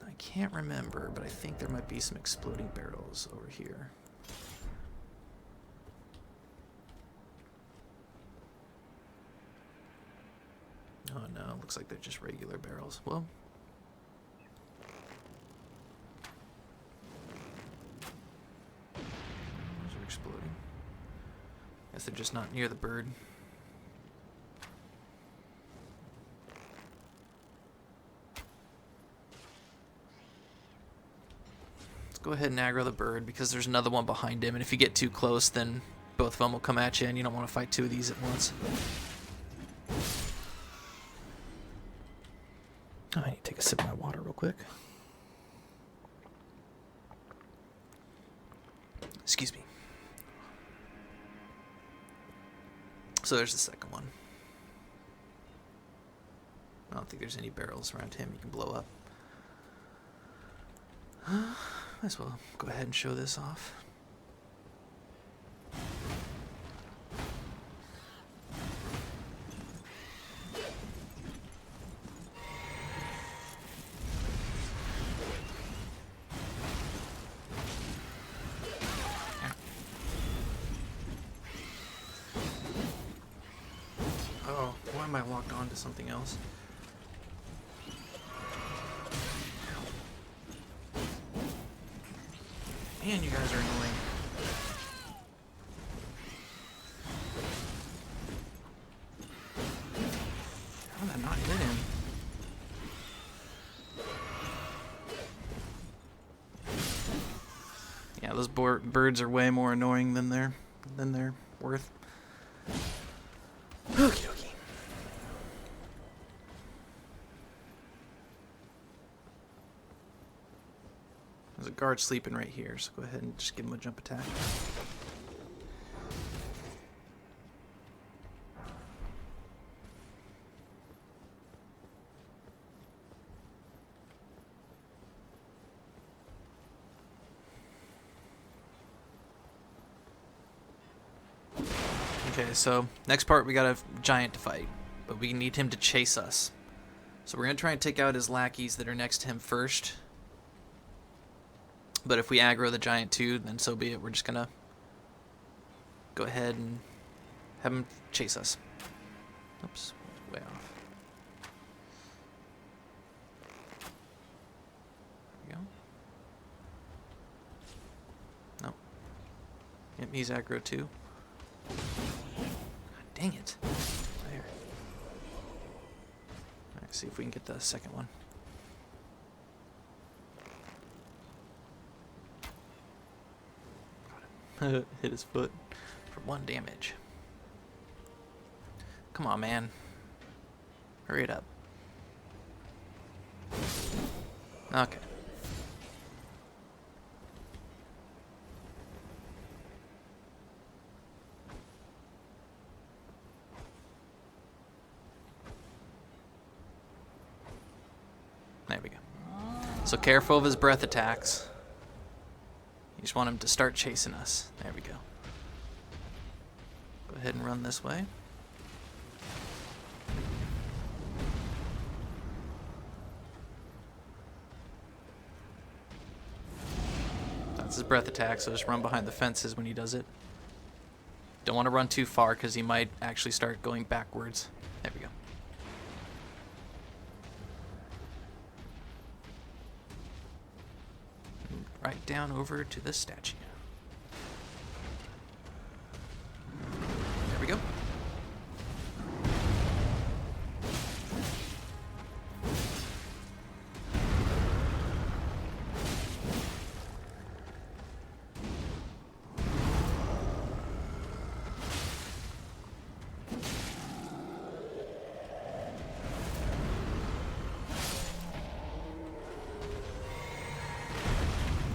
I can't remember, but I think there might be some exploding barrels over here. Oh no, looks like they're just regular barrels. Well, those are exploding. Guess they're just not near the bird. Let's go ahead and aggro the bird because there's another one behind him, and if you get too close, then both of them will come at you, and you don't want to fight 2 of these at once. Oh, I need to take a sip of my water real quick. Excuse me. So there's the second one. I don't think there's any barrels around him you can blow up. Might as well go ahead and show this off. Oh, why am I locked on to something else? Man, you guys are annoying. How did I not hit him? Yeah, those birds are way more annoying than they're worth. Okie dokie. There's a guard sleeping right here, so go ahead and just give him a jump attack. Okay, so next part we got a giant to fight, but we need him to chase us. So we're going to try and take out his lackeys that are next to him first. But if we aggro the giant too, then so be it. We're just going to go ahead and have him chase us. Oops, way off. There we go. Nope. Yep, he's aggro too. God dang it. There. Alright, see if we can get the second one. Hit his foot for 1 damage. Come on, man. Hurry it up. Okay. There we go. So careful of his breath attacks. You just want him to start chasing us. There we go. Go ahead and run this way. That's his breath attack, so just run behind the fences when he does it. Don't want to run too far because he might actually start going backwards. There we go. Right down over to the statue. There we go.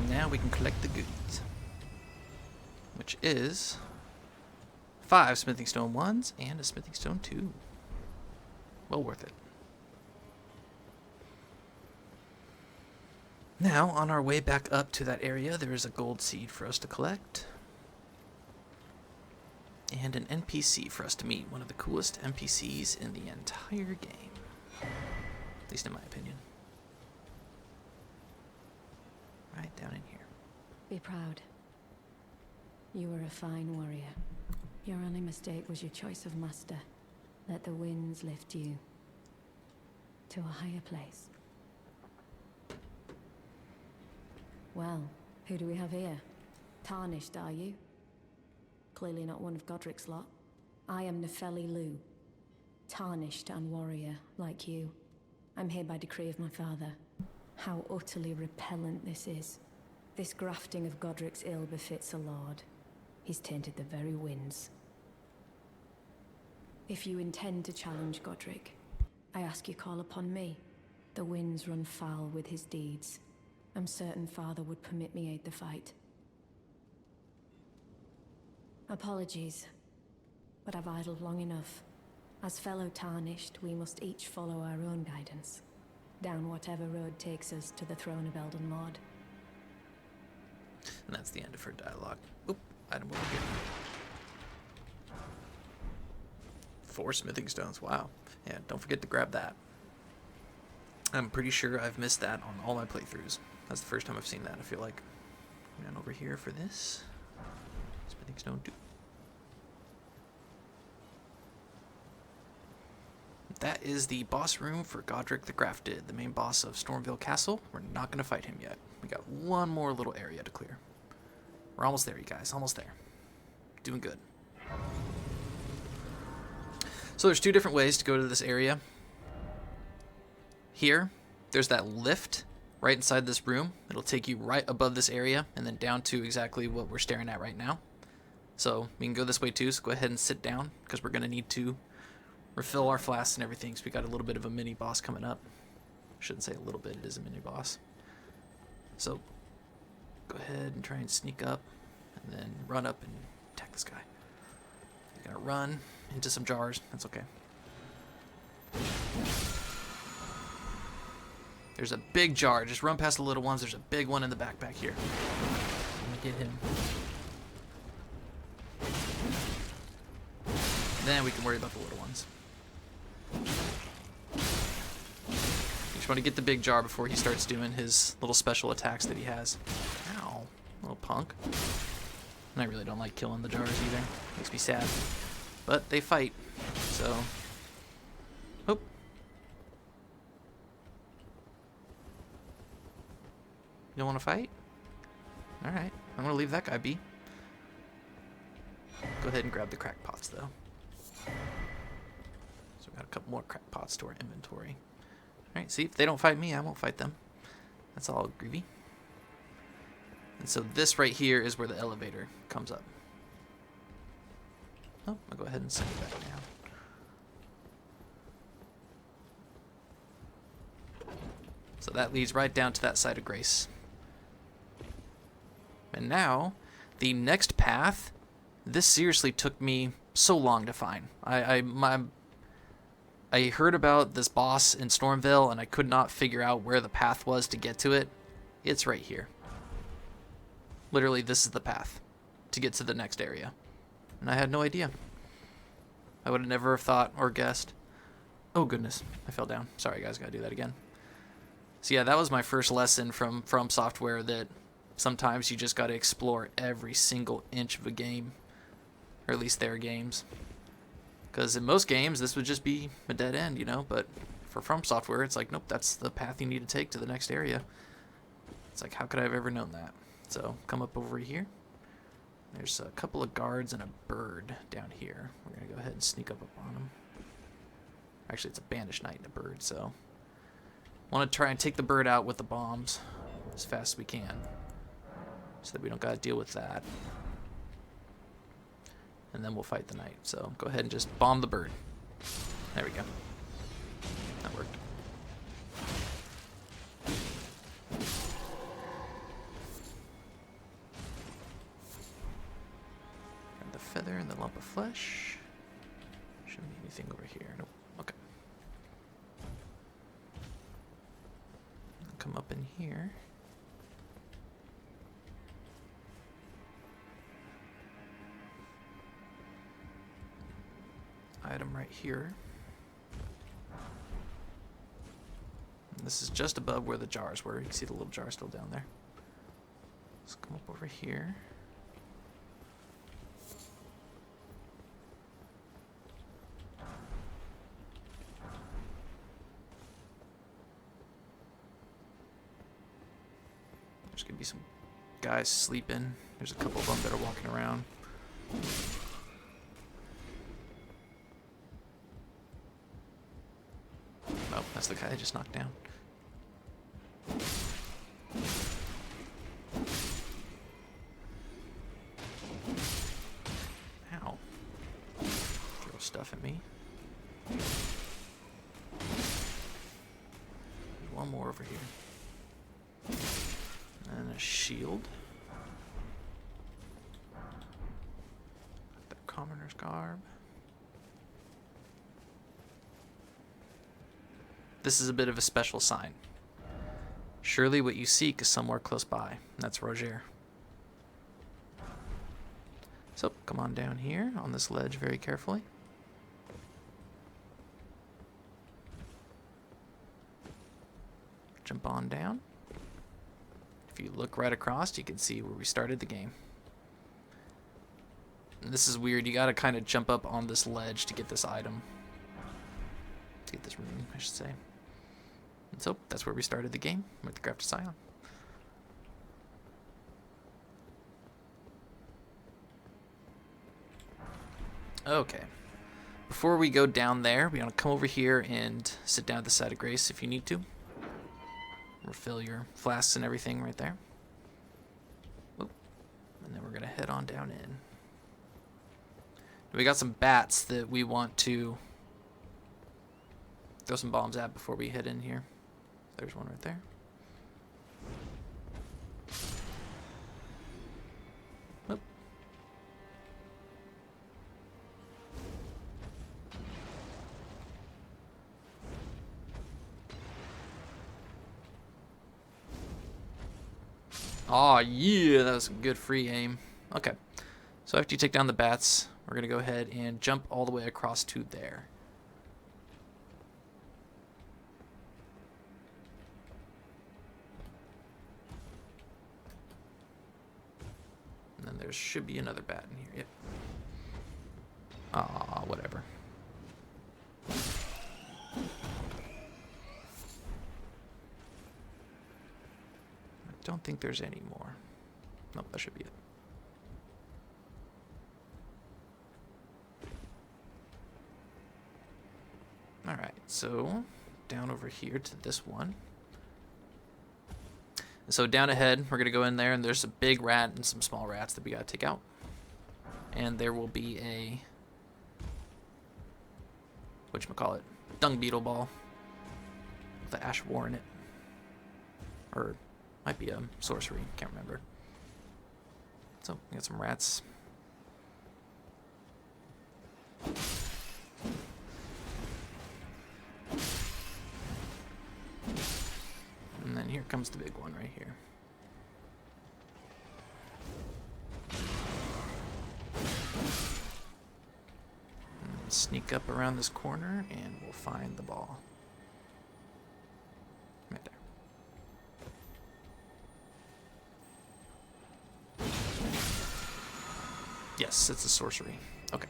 Now we can collect the goods, which is 5 smithing stone 1s and a smithing stone 2. Well worth it. Now, on our way back up to that area, there is a gold seed for us to collect. And an NPC for us to meet. One of the coolest NPCs in the entire game. At least in my opinion. Right down in here. Be proud. You were a fine warrior. Your only mistake was your choice of master. Let the winds lift you to a higher place. Well, who do we have here? Tarnished, are you? Clearly not one of Godrick's lot. I am Nepheli Loux. Tarnished and warrior, like you. I'm here by decree of my father. How utterly repellent this is. This grafting of Godrick's ill befits a lord. He's tainted the very winds. If you intend to challenge Godrick, I ask you call upon me. The winds run foul with his deeds. I'm certain father would permit me aid the fight. Apologies, but I've idled long enough. As fellow Tarnished, we must each follow our own guidance. Down whatever road takes us to the throne of Elden Lord. And that's the end of her dialogue. Oop, item over here. 4 smithing stones, wow. Yeah, don't forget to grab that. I'm pretty sure I've missed that on all my playthroughs. That's the first time I've seen that, I feel like. And over here for this. Smithing stone 2. That is the boss room for Godrick the Grafted, the main boss of Stormveil Castle. We're not going to fight him yet. We got one more little area to clear. We're almost there, you guys. Almost there. Doing good. So there's 2 different ways to go to this area. Here, there's that lift right inside this room. It'll take you right above this area and then down to exactly what we're staring at right now. So we can go this way too, so go ahead and sit down because we're going to need to refill our flasks and everything, so we got a little bit of a mini boss coming up. Shouldn't say a little bit, it is a mini boss. So go ahead and try and sneak up and then run up and attack this guy. You're gonna run into some jars, that's okay. There's a big jar, just run past the little ones. There's a big one in the backpack here. Let me get him. Then we can worry about the little ones. You just want to get the big jar before he starts doing his little special attacks that he has. Ow, little punk. And I really don't like killing the jars either. Makes me sad. But they fight, so... Oh. You don't want to fight? Alright, I'm going to leave that guy be. Go ahead and grab the crack pots, though. So we got a couple more crack pots to our inventory. Alright, see, if they don't fight me, I won't fight them. That's all groovy. And so this right here is where the elevator comes up. Oh, I'll go ahead and send it back down. So that leads right down to that side of grace. And now, the next path, this seriously took me so long to find. I heard about this boss in Stormveil, and I could not figure out where the path was to get to it. It's right here. Literally, this is the path to get to the next area. And I had no idea. I would have never have thought or guessed. Oh, goodness. I fell down. Sorry, guys. Gotta do that again. So, yeah, that was my first lesson from Software, that sometimes you just gotta explore every single inch of a game. Or at least their games. Because in most games, this would just be a dead end, you know? But for From Software, it's like, nope, that's the path you need to take to the next area. It's like, how could I have ever known that? So, come up over here. There's a couple of guards and a bird down here. We're going to go ahead and sneak up on them. Actually, it's a banished knight and a bird, so... want to try and take the bird out with the bombs as fast as we can, so that we don't got to deal with that. And then we'll fight the knight. So, go ahead and just bomb the bird. There we go. That worked. Feather and the lump of flesh. Shouldn't be anything over here. Nope. Okay. Come up in here. Item right here. And this is just above where the jars were. You can see the little jar still down there. Let's come up over here. There's gonna be some guys sleeping. There's a couple of them that are walking around. Oh, that's the guy I just knocked down. Ow. Throw stuff at me. There's one more over here. And a shield. The commoner's garb. This is a bit of a special sign. Surely what you seek is somewhere close by. And that's Rogier. So, come on down here on this ledge very carefully. Jump on down. If you look right across, you can see where we started the game. And this is weird. You gotta kind of jump up on this ledge to get this item. To get this rune, I should say. And so, that's where we started the game, with the Grafted Scion. Okay. Before we go down there, we want to come over here and sit down at the side of grace if you need to. Refill your flasks and everything right there. Oop. And then we're going to head on down in. We got some bats that we want to throw some bombs at before we head in here. There's one right there. Oop. Aw, yeah, that was a good free aim. Okay, so after you take down the bats, we're going to go ahead and jump all the way across to there. And then there should be another bat in here. Yep. Aw, whatever. I don't think there's any more. Nope, that should be it. Alright, so down over here to this one. So down ahead, we're going to go in there, and there's a big rat and some small rats that we got to take out. And there will be a, whatchamacallit, dung beetle ball with the ash war in it. Or might be a sorcery, can't remember. So we got some rats. the big one right here. And sneak up around this corner, and we'll find the ball. Right there. Yes, it's a sorcery. Okay.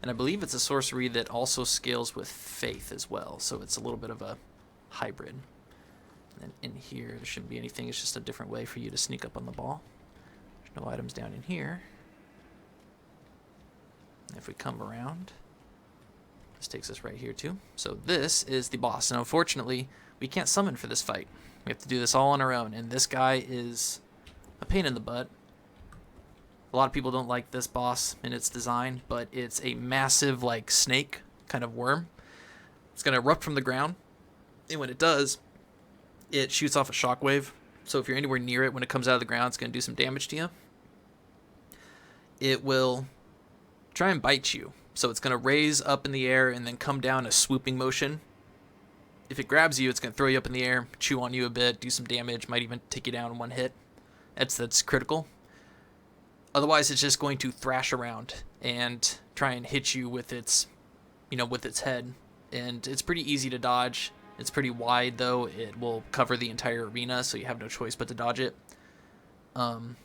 And I believe it's a sorcery that also scales with faith as well, so it's a little bit of a hybrid. And in here, there shouldn't be anything. It's just a different way for you to sneak up on the ball. There's no items down in here. And if we come around, this takes us right here too. So this is the boss. And unfortunately, we can't summon for this fight. We have to do this all on our own. And this guy is a pain in the butt. A lot of people don't like this boss in its design, but it's a massive, like, snake kind of worm. It's going to erupt from the ground, and when it does, it shoots off a shockwave. So if you're anywhere near it when it comes out of the ground, it's going to do some damage to you. It will try and bite you. So it's going to raise up in the air and then come down a swooping motion. If it grabs you, it's going to throw you up in the air, chew on you a bit, do some damage, might even take you down in one hit. That's critical. Otherwise, it's just going to thrash around and try and hit you with its, with its head. And it's pretty easy to dodge. It's pretty wide, though. It will cover the entire arena, so you have no choice but to dodge it.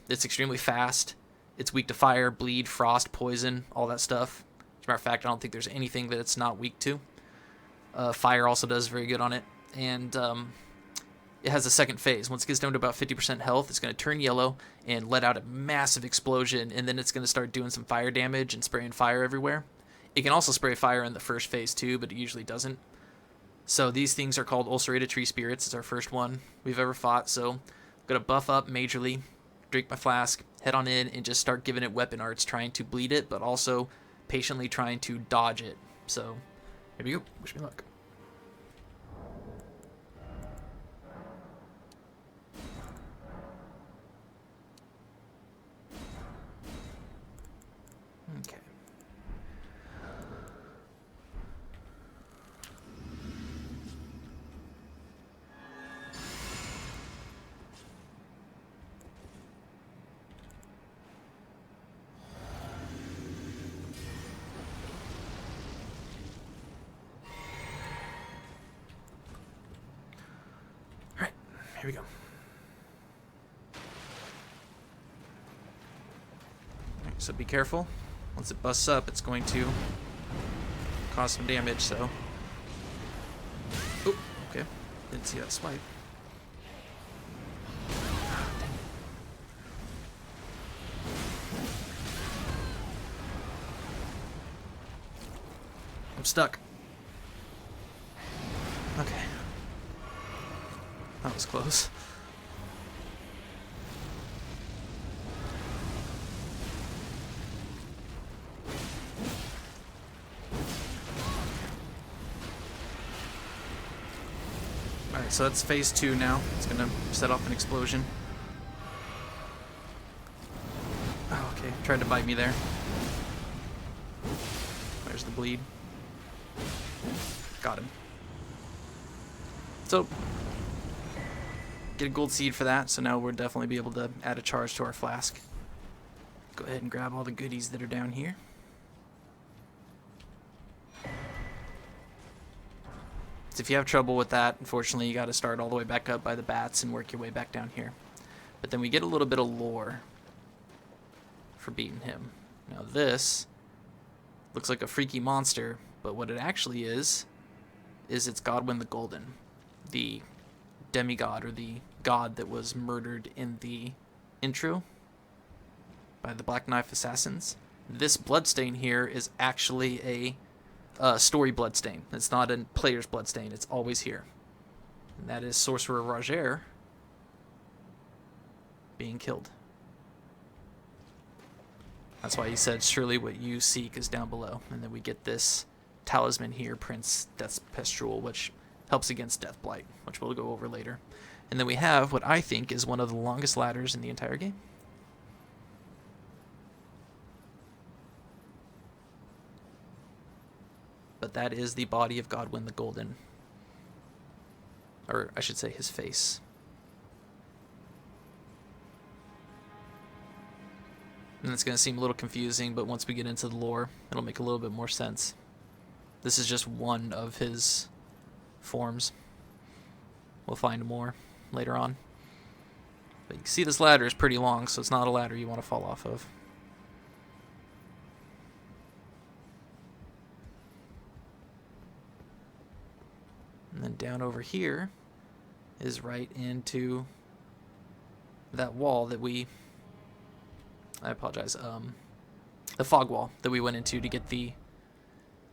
It's extremely fast. It's weak to fire, bleed, frost, poison, all that stuff. As a matter of fact, I don't think there's anything that it's not weak to. Fire also does very good on it. And it has a second phase. Once it gets down to about 50% health, it's going to turn yellow and let out a massive explosion, and then it's going to start doing some fire damage and spraying fire everywhere. It can also spray fire in the first phase too, but it usually doesn't. So these things are called Ulcerated Tree Spirits. It's our first one we've ever fought, so I'm going to buff up majorly, drink my flask, head on in, and just start giving it weapon arts, trying to bleed it, but also patiently trying to dodge it. So, here we go. Wish me luck. Okay. All right, here we go. All right, so be careful. Once it busts up, it's going to cause some damage, so... Oh, okay. Didn't see that swipe. Ah, dang it. I'm stuck. Okay. That was close. Alright, so that's phase 2 now. It's gonna set off an explosion. Oh, okay. Tried to bite me there. There's the bleed. Got him. So, get a gold seed for that, so now we'll definitely be able to add a charge to our flask. Go ahead and grab all the goodies that are down here. So if you have trouble with that, unfortunately, you got to start all the way back up by the bats and work your way back down here. But then we get a little bit of lore for beating him. Now this looks like a freaky monster, but what it actually is it's Godwyn the Golden, the demigod, or the god that was murdered in the intro by the Black Knife Assassins. This bloodstain here is actually a story bloodstain. It's not a player's bloodstain. It's always here. And that is Sorcerer Rogier being killed. That's why he said, surely what you seek is down below. And then we get this talisman here, Prince Death's Pestule, which helps against Death Blight, which we'll go over later. And then we have what I think is one of the longest ladders in the entire game. But that is the body of Godwyn the Golden. Or I should say his face. And it's going to seem a little confusing, but once we get into the lore, it'll make a little bit more sense. This is just one of his forms. We'll find more later on. But you can see this ladder is pretty long, so it's not a ladder you want to fall off of. And then down over here is right into that wall that we... I apologize. The fog wall that we went into to get the...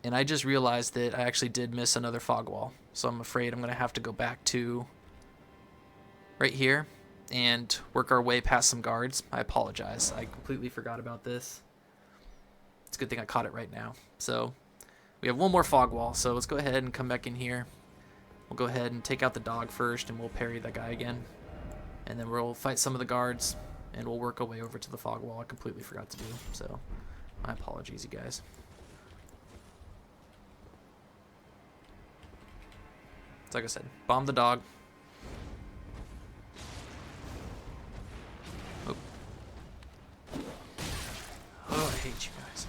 And I just realized that I actually did miss another fog wall. So I'm afraid I'm going to have to go back to right here and work our way past some guards. I apologize. I completely forgot about this. It's a good thing I caught it right now. So we have one more fog wall. So let's go ahead and come back in here. We'll go ahead and take out the dog first, and we'll parry that guy again. And then we'll fight some of the guards, and we'll work our way over to the fog wall. I completely forgot to do, so my apologies, you guys. So like I said, bomb the dog. Oh. Oh, I hate you guys.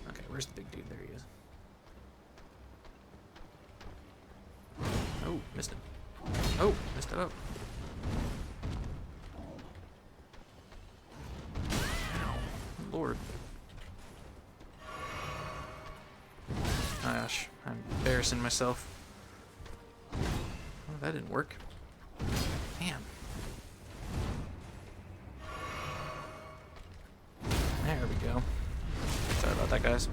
Okay, where's the big dude? There he is. Oh, missed him. Oh, missed it up. Ow, Lord. Gosh, I'm embarrassing myself. Oh, that didn't work. Man. There we go. Sorry about that, guys.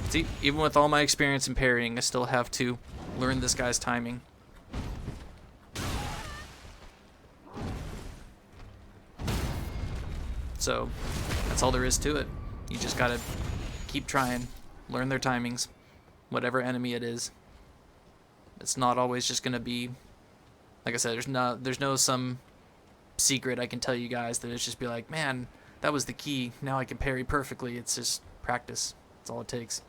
See, even with all my experience in parrying, I still have to learn this guy's timing. So, that's all there is to it. You just gotta keep trying, learn their timings, whatever enemy it is. It's not always just gonna be, like I said, there's no some secret I can tell you guys that it's just be like, man, that was the key, now I can parry perfectly. It's just practice. That's all it takes.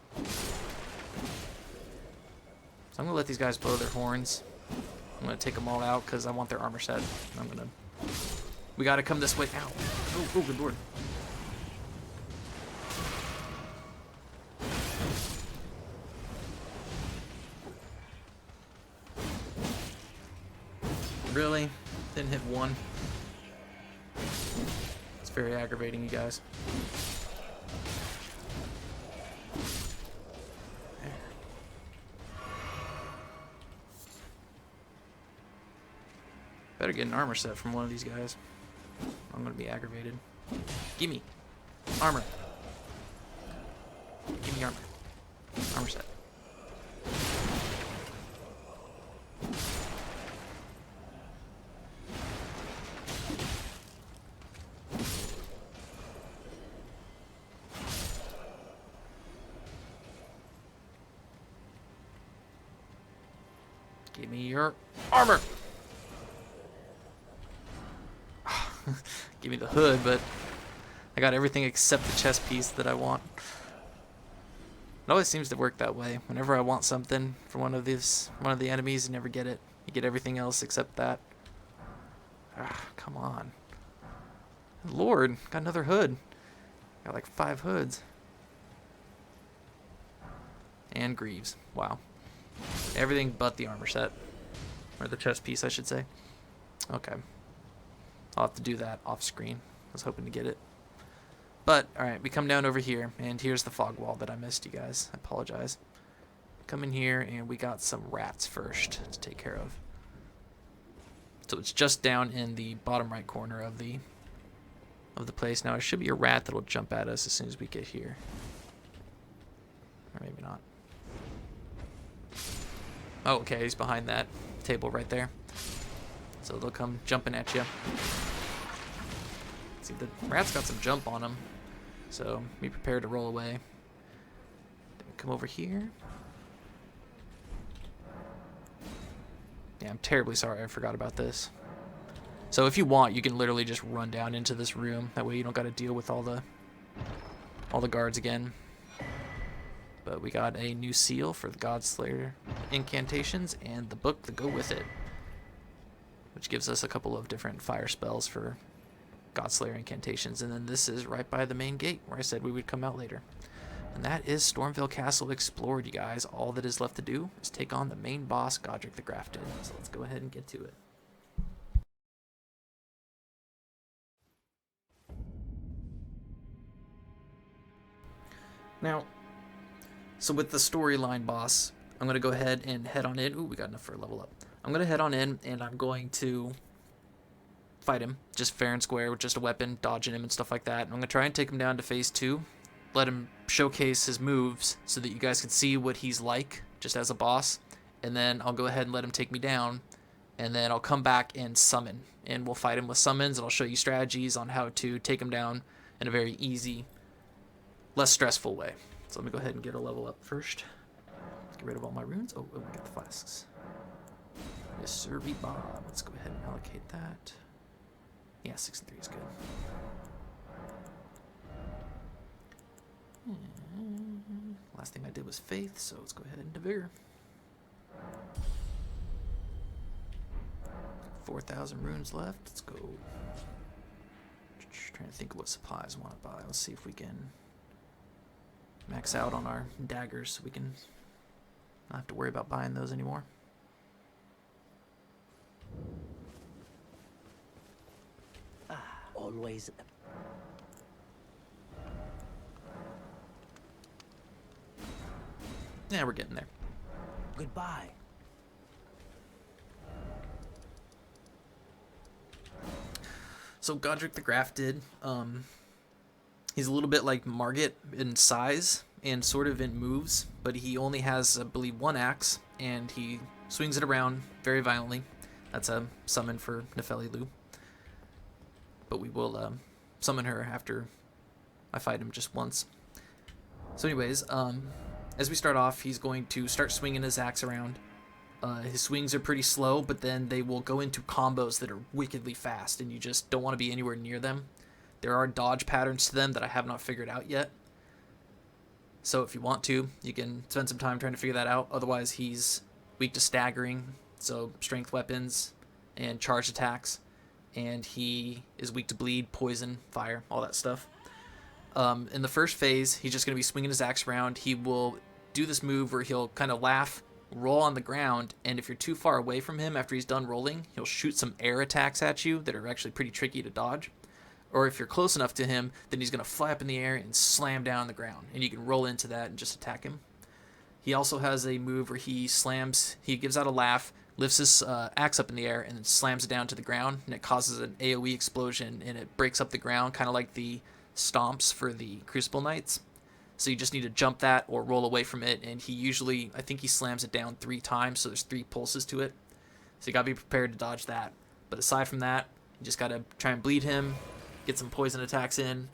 So I'm going to let these guys blow their horns. I'm going to take them all out because I want their armor set. I'm going to... We got to come this way. Ow. Oh, good lord. Really? Didn't hit one. It's very aggravating, you guys. Better get an armor set from one of these guys. I'm gonna be aggravated. Gimme armor. Gimme armor. Armor set. Give me your armor. Give me the hood, but I got everything except the chest piece that I want. It always seems to work that way. Whenever I want something from one of the enemies, you never get it. You get everything else except that. Ah, come on. Lord, got another hood. Got like 5 hoods. And greaves. Wow. Everything but the armor set. Or the chest piece, I should say. Okay. I'll have to do that off screen. I was hoping to get it. But, alright, we come down over here, and here's the fog wall that I missed, you guys. I apologize. Come in here, and we got some rats first to take care of. So it's just down in the bottom right corner of the place. Now, there should be a rat that'll jump at us as soon as we get here. Or maybe not. Oh, okay, he's behind that table right there. So they'll come jumping at you. See, the rat's got some jump on him. So be prepared to roll away. Come over here. Yeah, I'm terribly sorry I forgot about this. So if you want, you can literally just run down into this room. That way you don't got to deal with all the guards again. But we got a new seal for the Godslayer incantations and the book that go with it, which gives us a couple of different fire spells for Godslayer incantations. And then this is right by the main gate where I said we would come out later. And that is Stormveil Castle explored, you guys. All that is left to do is take on the main boss, Godrick the Grafted. So let's go ahead and get to it. Now, so with the storyline boss, I'm going to go ahead and head on in. Ooh, we got enough for a level up. I'm going to head on in, and I'm going to fight him, just fair and square, with just a weapon, dodging him and stuff like that. And I'm going to try and take him down to phase 2, let him showcase his moves so that you guys can see what he's like, just as a boss. And then I'll go ahead and let him take me down, and then I'll come back and summon. And we'll fight him with summons, and I'll show you strategies on how to take him down in a very easy, less stressful way. So let me go ahead and get a level up first. Get rid of all my runes. Oh, we got the flasks. Yes, sir, Bob. Let's go ahead and allocate that. Yeah, 6 and 3 is good. Last thing I did was faith, so let's go ahead and vigor. 4,000 runes left. Let's go. Trying to think of what supplies I want to buy. Let's see if we can max out on our daggers so we can not have to worry about buying those anymore. Always. Yeah, we're getting there. Goodbye. So Godrick the Grafted, he's a little bit like Margit in size and sort of in moves, but he only has, I believe, 1 axe, and he swings it around very violently. That's a summon for Nepheli Loux. But we will summon her after I fight him just once. So anyways, as we start off, he's going to start swinging his axe around. His swings are pretty slow, but then they will go into combos that are wickedly fast, and you just don't want to be anywhere near them. There are dodge patterns to them that I have not figured out yet. So if you want to, you can spend some time trying to figure that out. Otherwise, he's weak to staggering, so strength weapons and charged attacks. And he is weak to bleed, poison, fire, all that stuff. In the first phase, he's just going to be swinging his axe around. He will do this move where he'll kind of laugh, roll on the ground, and if you're too far away from him after he's done rolling, he'll shoot some air attacks at you that are actually pretty tricky to dodge. Or if you're close enough to him, then he's going to fly up in the air and slam down on the ground, and you can roll into that and just attack him. He also has a move where he gives out a laugh, lifts his axe up in the air, and then slams it down to the ground, and it causes an AoE explosion, and it breaks up the ground, kind of like the stomps for the Crucible Knights. So you just need to jump that or roll away from it, and I think he slams it down 3 times, so there's 3 pulses to it. So you gotta be prepared to dodge that. But aside from that, you just gotta try and bleed him, get some poison attacks in,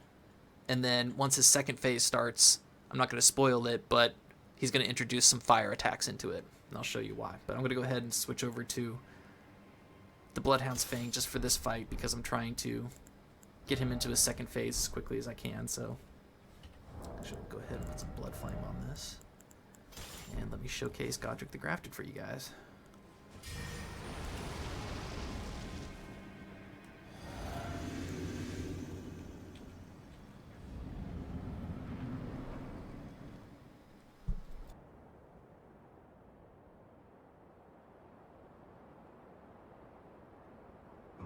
and then once his second phase starts, I'm not gonna spoil it, but he's gonna introduce some fire attacks into it, and I'll show you why. But I'm gonna go ahead and switch over to the Bloodhound's Fang just for this fight, because I'm trying to get him into his second phase as quickly as I can, so actually we'll go ahead and put some Blood Flame on this. And let me showcase Godrick the Grafted for you guys.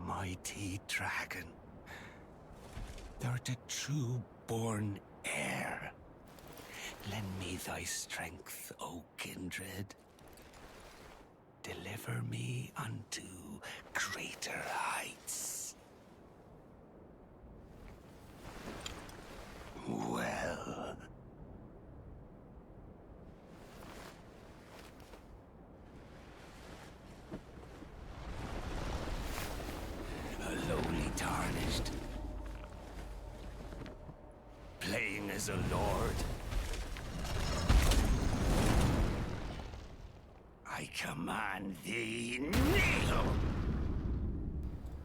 Mighty dragon, thou'rt a true born heir. Lend me thy strength, O kindred. Deliver me unto greater heights. Well. A lowly Tarnished, playing as a lord. I command thee, kneel!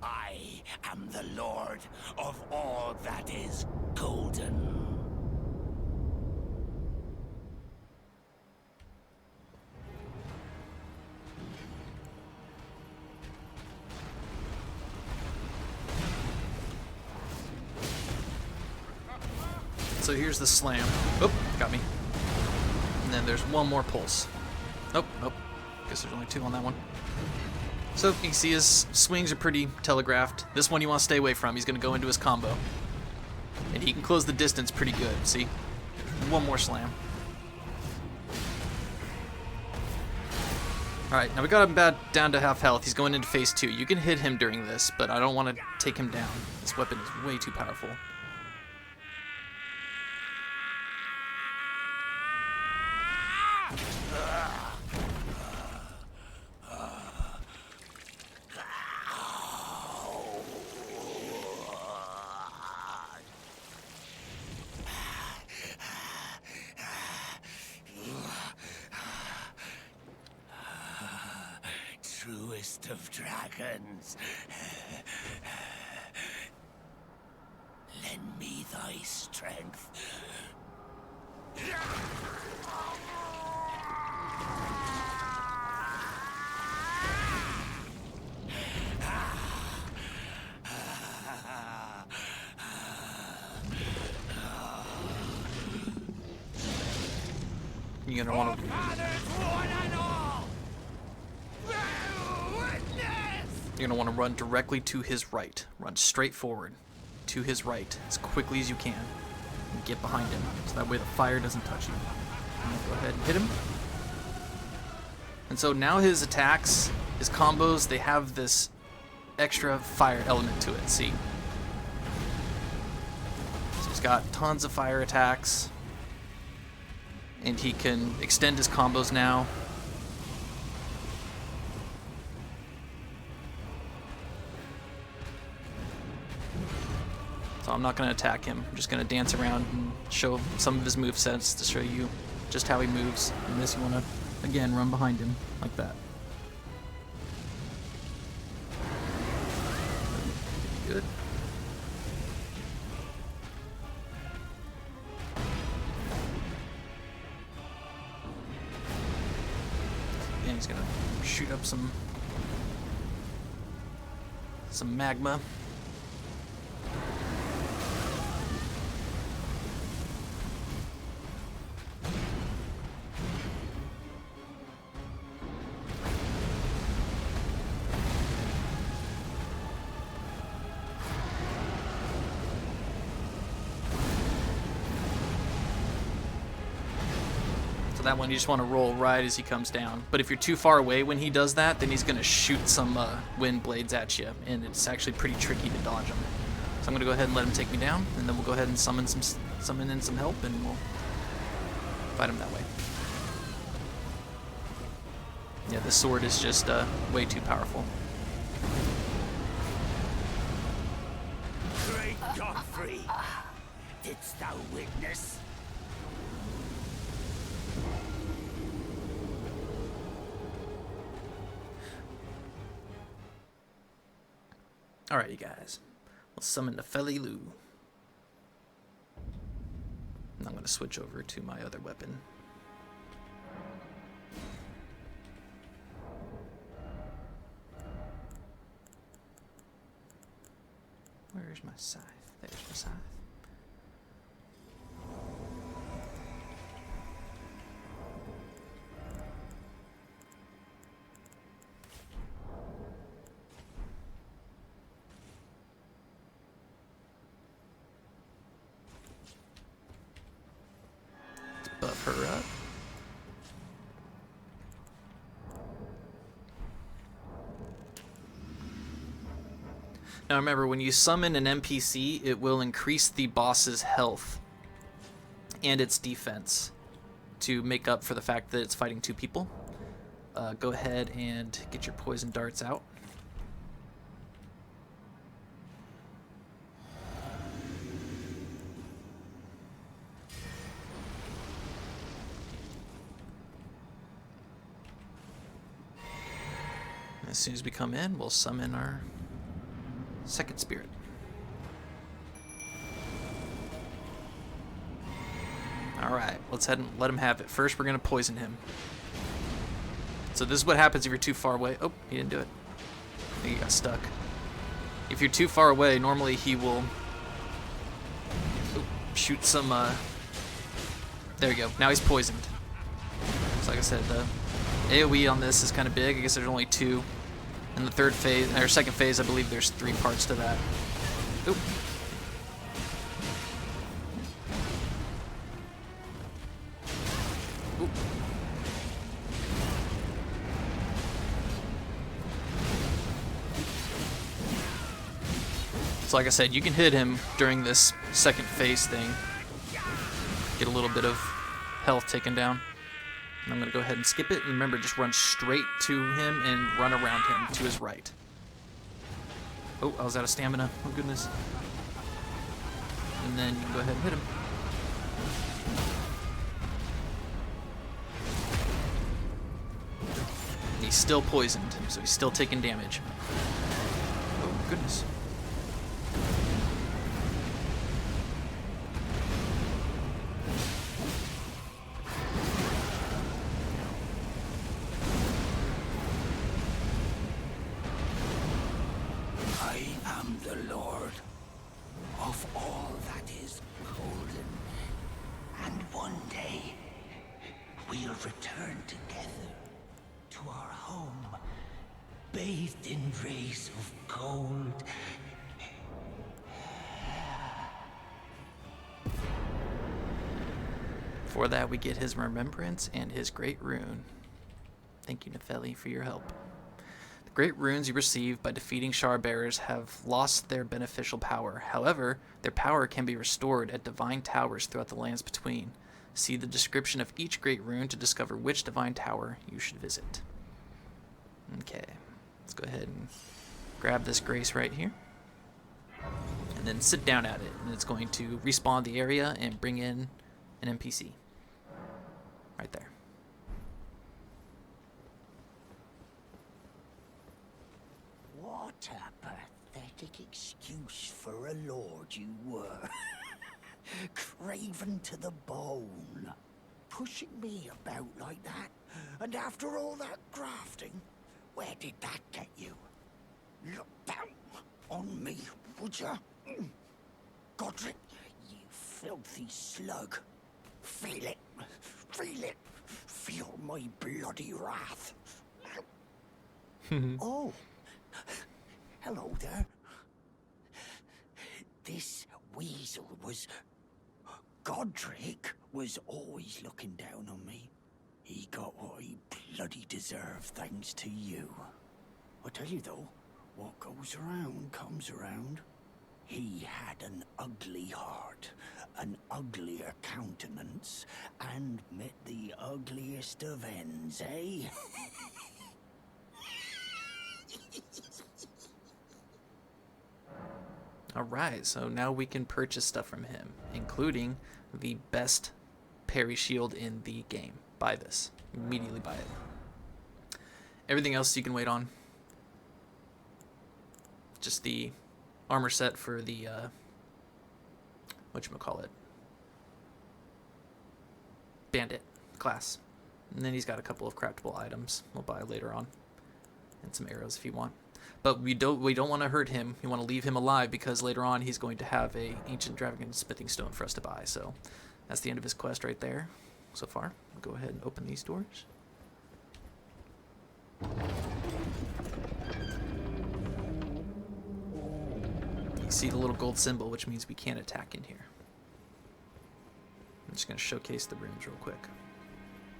I am the lord of all that is golden. So here's the slam. Oh, got me. And then there's one more pulse. Nope, nope. Guess there's only 2 on that one. So you can see his swings are pretty telegraphed. This one you want to stay away from. He's going to go into his combo. And he can close the distance pretty good. See? One more slam. Alright, now we got him down to half health. He's going into phase 2. You can hit him during this, but I don't want to take him down. This weapon is way too powerful. Truest of dragons, lend me thy strength. You're gonna want to. You're going to want to run directly to his right. Run straight forward to his right as quickly as you can. And get behind him, so that way the fire doesn't touch you. Go ahead and hit him. And so now his attacks, his combos, they have this extra fire element to it, see? So he's got tons of fire attacks. And he can extend his combos now. So I'm not going to attack him. I'm just going to dance around and show some of his movesets to show you just how he moves. And this, you want to, again, run behind him like that. Good. And he's going to shoot up some magma. So that one you just want to roll right as he comes down. But if you're too far away when he does that, then he's going to shoot some wind blades at you, and it's actually pretty tricky to dodge them. So I'm going to go ahead and let him take me down, and then we'll go ahead and summon in some help, and we'll fight him that way. Yeah, this sword is just way too powerful. Great Godfrey, didst thou witness? Alright, you guys. We'll summon Nepheli Loux. And I'm going to switch over to my other weapon. Where's my scythe? There's my scythe. Buff her up. Now remember, when you summon an NPC, it will increase the boss's health and its defense to make up for the fact that it's fighting 2 people. Go ahead and get your poison darts out. As soon as we come in, we'll summon our second spirit. Alright, let's head and let him have it. First, we're going to poison him. So this is what happens if you're too far away. Oh, he didn't do it. I think he got stuck. If you're too far away, normally he will shoot some, there we go. Now he's poisoned. So like I said, the AoE on this is kind of big. I guess there's only 2. In the third phase, or second phase, I believe there's 3 parts to that. Oop. Oop. So like I said, you can hit him during this second phase thing. Get a little bit of health taken down. And I'm going to go ahead and skip it. And remember, just run straight to him and run around him to his right. Oh, I was out of stamina. Oh, goodness. And then you can go ahead and hit him. And he's still poisoned, so he's still taking damage. Oh, goodness. For that, we get his remembrance and his great rune. Thank you, Nepheli, for your help. The great runes you receive by defeating Shardbearers have lost their beneficial power. However, their power can be restored at Devine Towers throughout the lands between. See the description of each great rune to discover which Devine Tower you should visit. Okay, let's go ahead and grab this grace right here. And then sit down at it. And it's going to respawn the area and bring in an NPC. Right there. What a pathetic excuse for a lord you were. Craven to the bone. Pushing me about like that. And after all that grafting, where did that get you? Look down on me, would ya? Godrick, you filthy slug. Feel it. Feel it. Feel my bloody wrath. Oh. Hello there. This weasel was... Godrick was always looking down on me. He got what he bloody deserved thanks to you. I tell you though, what goes around comes around. He had an ugly heart, an uglier countenance, and met the ugliest of ends, eh? Alright, so now we can purchase stuff from him, including the best parry shield in the game. Buy this. Immediately buy it. Everything else you can wait on. Just the armor set for the, whatchamacallit, bandit class. And then he's got a couple of craftable items we'll buy later on. And some arrows if you want. But we don't want to hurt him. We want to leave him alive because later on he's going to have a ancient dragon smithing stone for us to buy. So that's the end of his quest right there so far. We'll go ahead and open these doors. You see the little gold symbol, which means we can't attack in here. I'm just going to showcase the rooms real quick.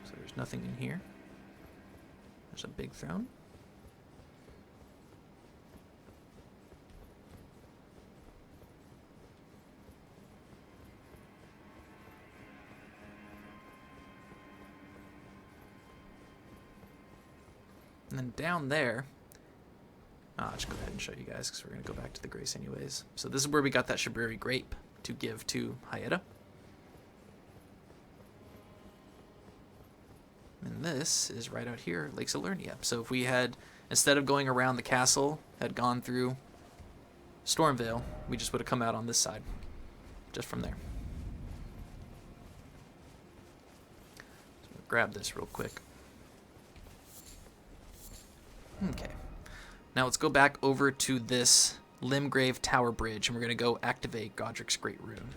So there's nothing in here. There's a big throne. And then down there, I'll just go ahead and show you guys because we're going to go back to the Grace anyways. So this is where we got that Shabriri grape to give to Hyetta. And this is right out here, Lakes Liurnia. So if we had, instead of going around the castle, had gone through Stormveil, we just would have come out on this side, just from there. So we'll grab this real quick. Okay. Now let's go back over to this Limgrave Tower Bridge, and we're going to go activate Godrick's Great Rune.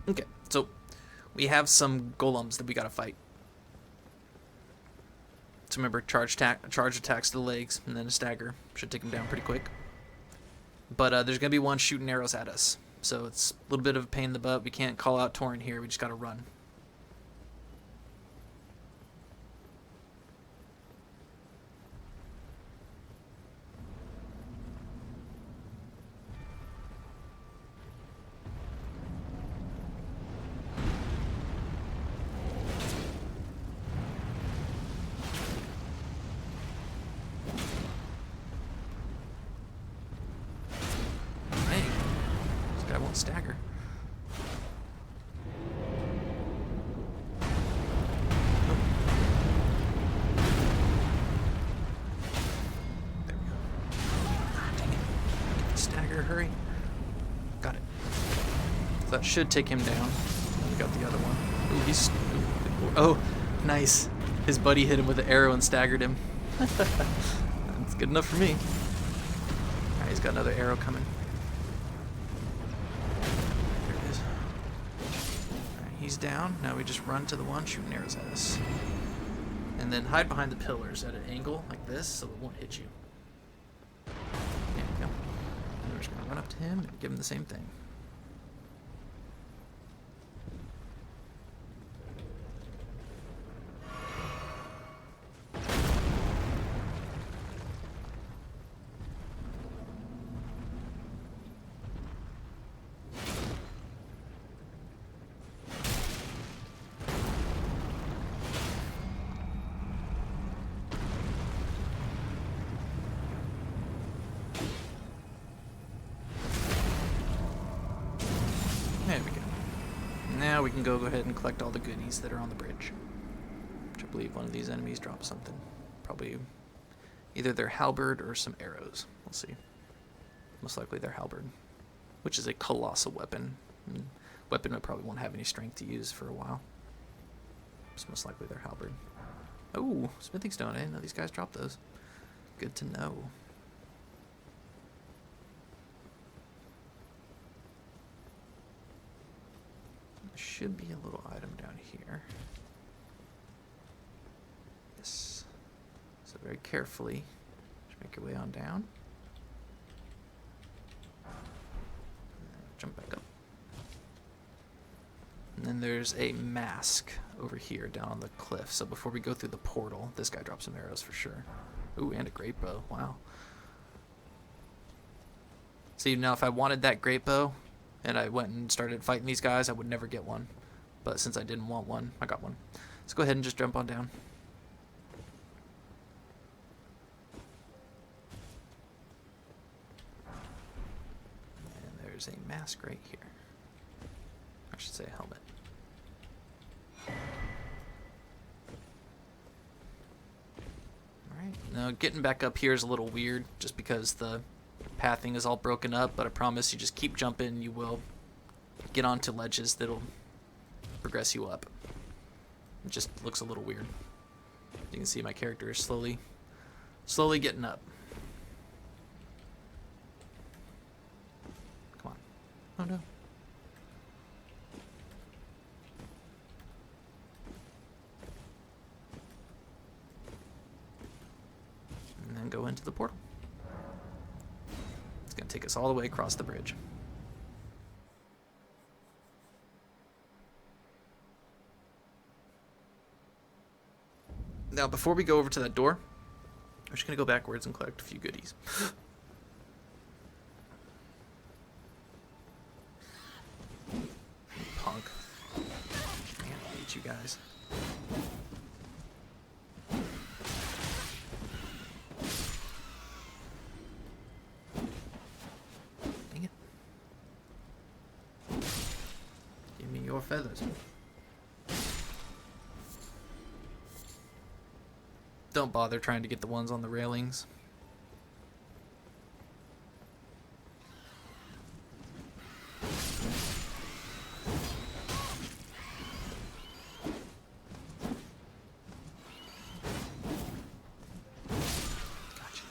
Okay, so we have some golems that we gotta fight. So remember, charge attacks to the legs, and then a stagger. Should take them down pretty quick. But there's going to be one shooting arrows at us. So it's a little bit of a pain in the butt. We can't call out Torrent here. We just got to run. Stagger. Oh. There we go. Dang it. Stagger, hurry. Got it. So that should take him down. We got the other one. Ooh, he's... Oh, nice. His buddy hit him with an arrow and staggered him. That's good enough for me. Alright, he's got another arrow coming. He's down. Now we just run to the one shooting arrows at us. And then hide behind the pillars at an angle like this so it won't hit you. There we go. And we're just going to run up to him and give him the same thing. There we go. Now we can go ahead and collect all the goodies that are on the bridge. Which I believe one of these enemies dropped something. Probably either their halberd or some arrows. We'll see. Most likely their halberd, which is a colossal weapon. Weapon I probably won't have any strength to use for a while. It's most likely their halberd. Oh, smithing stone. I didn't know these guys dropped those. Good to know. Should be a little item down here. Yes. So very carefully, just make your way on down. Jump back up. And then there's a mask over here down on the cliff. So before we go through the portal, this guy dropped some arrows for sure. Ooh, and a great bow. Wow. See, now if I wanted that great bow, and I went and started fighting these guys, I would never get one. But since I didn't want one, I got one. Let's go ahead and just jump on down. And there's a mask right here. I should say a helmet. Alright, now getting back up here is a little weird, just because the pathing is all broken up, but I promise you just keep jumping, you will get onto ledges that'll progress you up. It just looks a little weird. You can see my character is slowly getting up. Come on. Oh no. And then go into the portal. It's going to take us all the way across the bridge. Now, before we go over to that door, I'm just going to go backwards and collect a few goodies. Punk. Man, I hate you guys. Dang it. Give me your feathers. Don't bother trying to get the ones on the railings. Gotcha.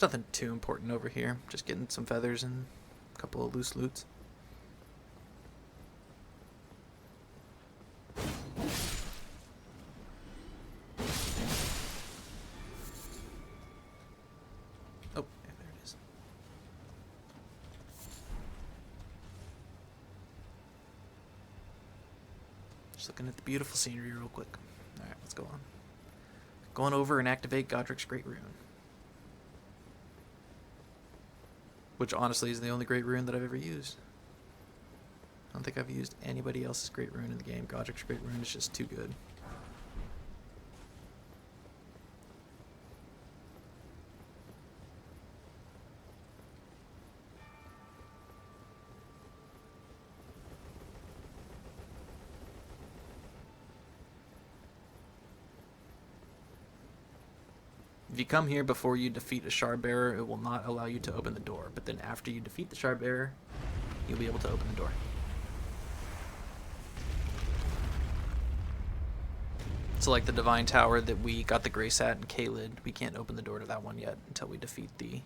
There's nothing too important over here. Just getting some feathers and a couple of loose loots. Oh, yeah, there it is. Just looking at the beautiful scenery real quick. Alright, let's go on. Going over and activate Godrick's Great Rune. Which honestly is the only Great Rune that I've ever used. I don't think I've used anybody else's Great Rune in the game. Godrick's Great Rune is just too good. If you come here before you defeat a shard bearer, it will not allow you to open the door. But then after you defeat the shard bearer, you'll be able to open the door. So like the Devine Tower that we got the grace at in Caelid, we can't open the door to that one yet until we defeat the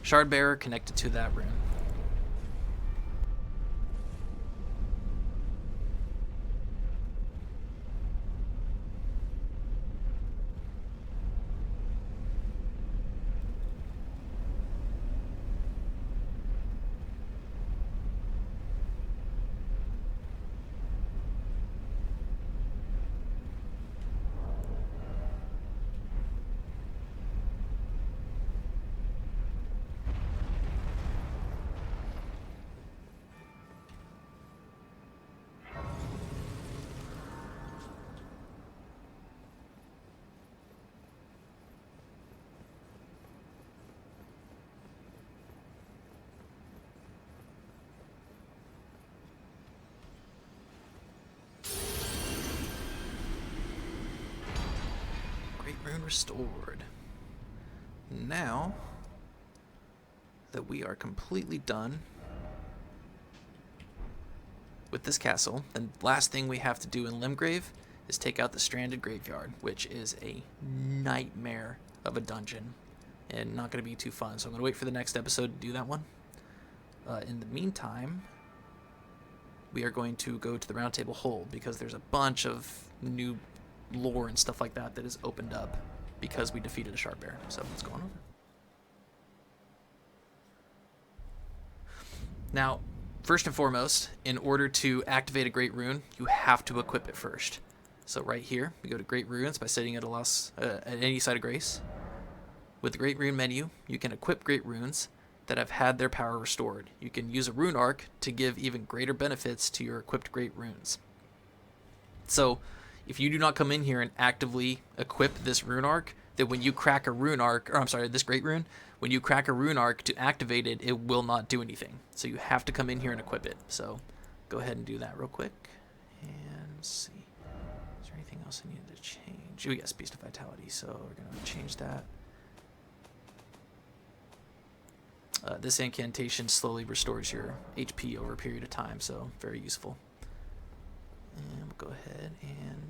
shard bearer connected to that rune. Rune restored. Now that we are completely done with this castle, the last thing we have to do in Limgrave is take out the Stranded Graveyard, which is a nightmare of a dungeon and not going to be too fun. So I'm going to wait for the next episode to do that one. In the meantime, we are going to go to the Round Table Hold because there's a bunch of new lore and stuff like that that is opened up because we defeated a shard bearer. So let's go on over. Now, first and foremost, in order to activate a Great Rune, you have to equip it first. So right here, we go to Great Runes by setting it at any site of grace. With the Great Rune menu, you can equip Great Runes that have had their power restored. You can use a rune arc to give even greater benefits to your equipped Great Runes. So if you do not come in here and actively equip this rune arc, then when you crack a rune arc, this Great Rune, when you crack a rune arc to activate it, it will not do anything. So you have to come in here and equip it. So go ahead and do that real quick. And let's see. Is there anything else I needed to change? Oh, yes, Beast of Vitality. So we're going to change that. This incantation slowly restores your HP over a period of time, so very useful. And we'll go ahead and...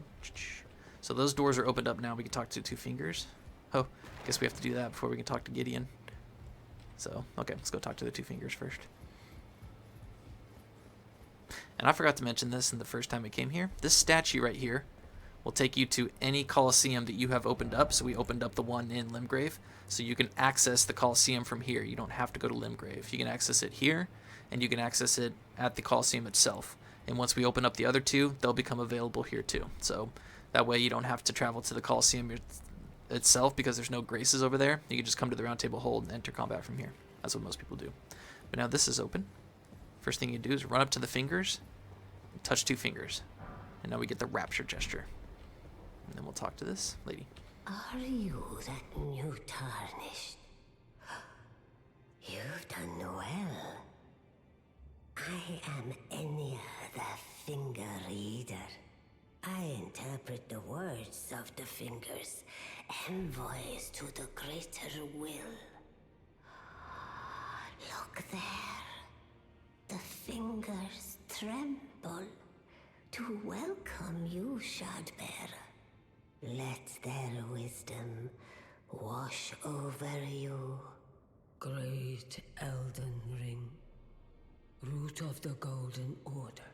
So those doors are opened up now. We can talk to Two Fingers. Oh, I guess we have to do that before we can talk to Gideon. So, okay, let's go talk to the Two Fingers first. And I forgot to mention this in the first time we came here. This statue right here will take you to any Colosseum that you have opened up. So we opened up the one in Limgrave. So you can access the Colosseum from here. You don't have to go to Limgrave. You can access it here, and you can access it at the Colosseum itself. And once we open up the other two, they'll become available here too. So that way you don't have to travel to the Colosseum itself because there's no graces over there. You can just come to the Round Table Hold and enter combat from here. That's what most people do. But now this is open. First thing you do is run up to the fingers, and touch Two Fingers. And now we get the Rapture gesture. And then we'll talk to this lady. Are you that new Tarnished? You've done well. I am Enia, the Finger Reader. I interpret the words of the fingers, envoys to the greater will. Look there. The fingers tremble to welcome you, Shardbearer. Let their wisdom wash over you. Great Elden Ring, root of the Golden Order,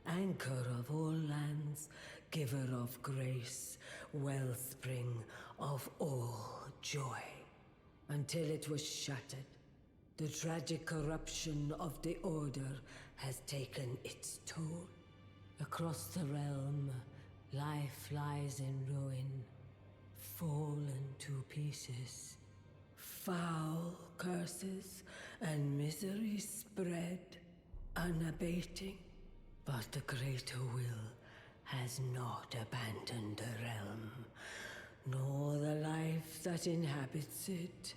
anchor of all lands, giver of grace, wellspring of all joy. Until it was shattered, the tragic corruption of the Order has taken its toll. Across the realm, life lies in ruin, fallen to pieces. Foul curses and misery spread, unabating. But the greater will has not abandoned the realm, nor the life that inhabits it.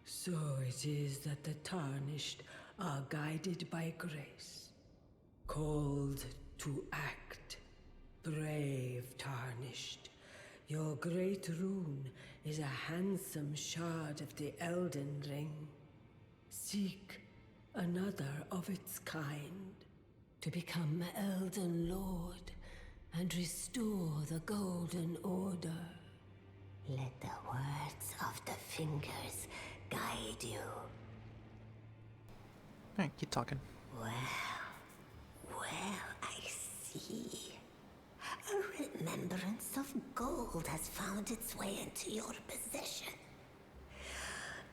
So it is that the Tarnished are guided by grace, called to act. Brave Tarnished, your great rune is a handsome shard of the Elden Ring. Seek another of its kind, to become Elden Lord and restore the Golden Order. Let the words of the fingers guide you. Alright, keep talking. Well, I see. A remembrance of gold has found its way into your possession.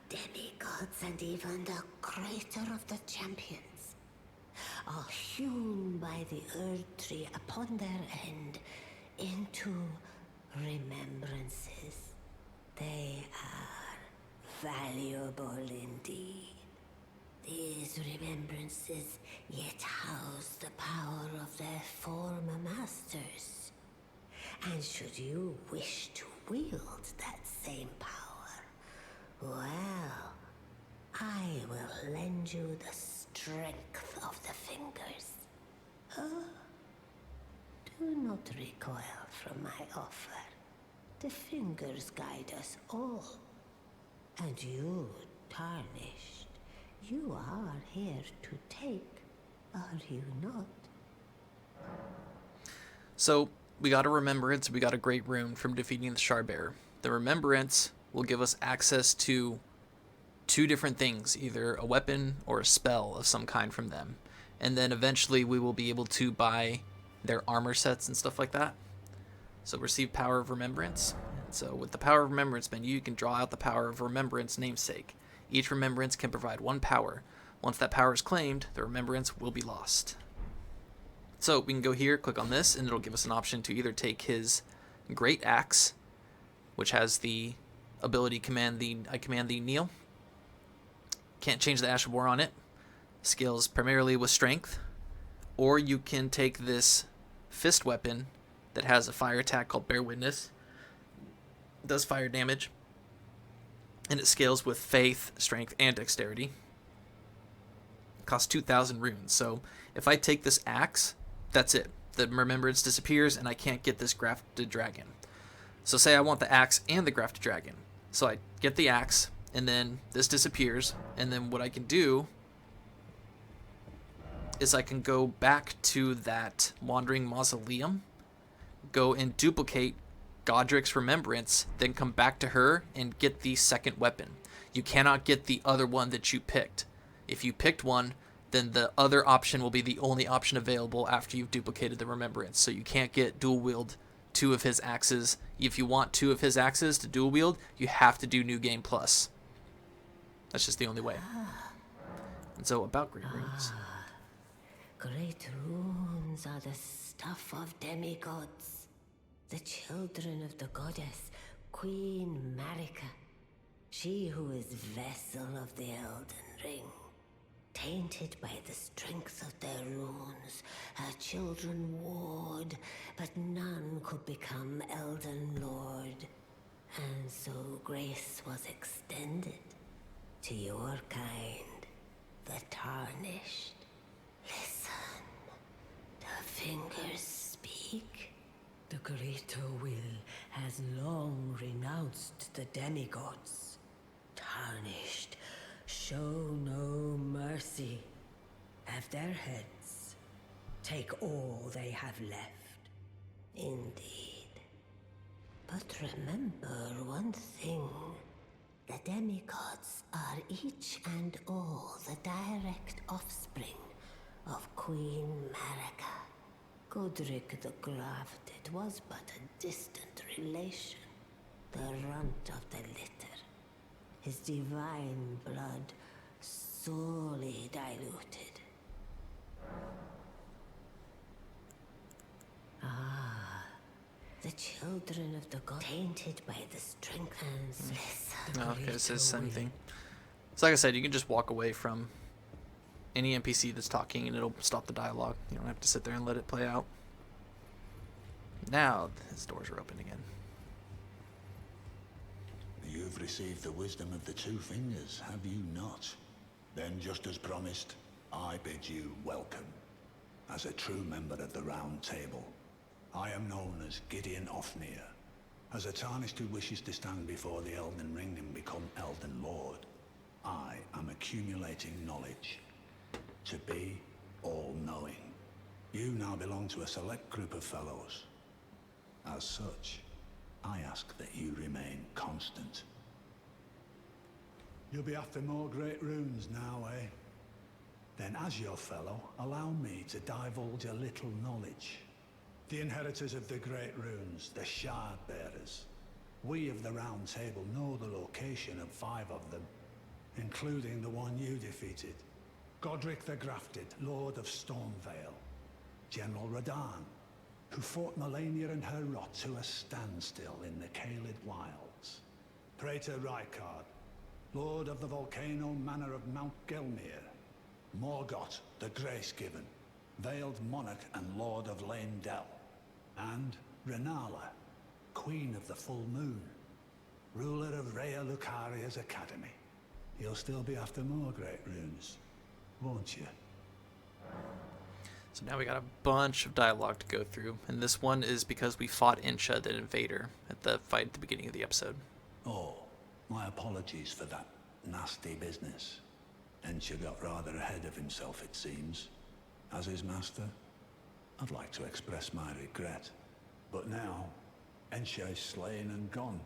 Demigods and even the creator of the champions are hewn by the Earth Tree upon their end into remembrances. They are valuable indeed. These remembrances yet house the power of their former masters. And should you wish to wield that same power, well, I will lend you the strength of the fingers. Oh, do not recoil from my offer. The fingers guide us all. And you, Tarnished, you are here to take, are you not? So, we got a remembrance, we got a great rune from defeating the Shardbearer. The remembrance will give us access to 2 different things, either a weapon or a spell of some kind from them. And then eventually we will be able to buy their armor sets and stuff like that. So receive Power of Remembrance. And so with the Power of Remembrance menu, you can draw out the Power of Remembrance namesake. Each remembrance can provide 1 power. Once that power is claimed, the remembrance will be lost. So we can go here, click on this, and it'll give us an option to either take his Great Axe, which has the ability I command thee kneel. Can't change the Ash of War on it. Scales primarily with strength. Or you can take this fist weapon that has a fire attack called Bear Witness. It does fire damage. And it scales with faith, strength, and dexterity. It costs 2,000 runes. So if I take this axe, that's it. The remembrance disappears and I can't get this grafted dragon. So say I want the axe and the grafted dragon. So I get the axe, and then this disappears, and then what I can do is I can go back to that wandering mausoleum, go and duplicate Godrick's remembrance, then come back to her and get the second weapon. You cannot get the other one that you picked. If you picked one, then the other option will be the only option available after you've duplicated the remembrance. So you can't get dual wield 2 of his axes. If you want 2 of his axes to dual wield, you have to do New Game Plus. That's just the only way. And so about Great Runes. Great runes are the stuff of demigods, the children of the goddess, Queen Marika, she who is vessel of the Elden Ring. Tainted by the strength of their runes, her children warred, but none could become Elden Lord. And so grace was extended to your kind, the Tarnished. Listen, the fingers speak. The greater will has long renounced the demigods. Tarnished, show no mercy. Have their heads. Take all they have left. Indeed. But remember one thing. The demigods are each and all the direct offspring of Queen Marika. Godrick the Grafted was but a distant relation, the runt of the litter. His divine blood sorely diluted. The children of the gods, tainted by the strength and bliss. Oh, okay, it says the same thing. So like I said, you can just walk away from any NPC that's talking and it'll stop the dialogue. You don't have to sit there and let it play out. Now his doors are open again. You've received the wisdom of the two fingers, have you not? Then, just as promised, I bid you welcome. As a true member of the Round Table, I am known as Gideon Ofnir. As a Tarnished who wishes to stand before the Elden Ring and become Elden Lord, I am accumulating knowledge. To be all-knowing. You now belong to a select group of fellows. As such, I ask that you remain constant. You'll be after more great runes now, eh? Then as your fellow, allow me to divulge a little knowledge. The inheritors of the great runes, the Shard Bearers. We of the Round Table know the location of 5 of them, including the one you defeated. Godrick the Grafted, Lord of Stormveil. General Radahn, who fought Malenia and her rot to a standstill in the Caelid Wilds. Praetor Rykard, Lord of the Volcano Manor of Mount Gelmir. Morgott, the Grace-Given, Veiled Monarch and Lord of Leyndell. And Renala, Queen of the Full Moon, ruler of Raya Lucaria's Academy. You'll still be after more great runes, won't you? So now we got a bunch of dialogue to go through, and this one is because we fought Ensha, the invader, at the fight at the beginning of the episode. Oh, my apologies for that nasty business. Ensha got rather ahead of himself, it seems. As his master, I'd like to express my regret. But now, Ensha is slain and gone.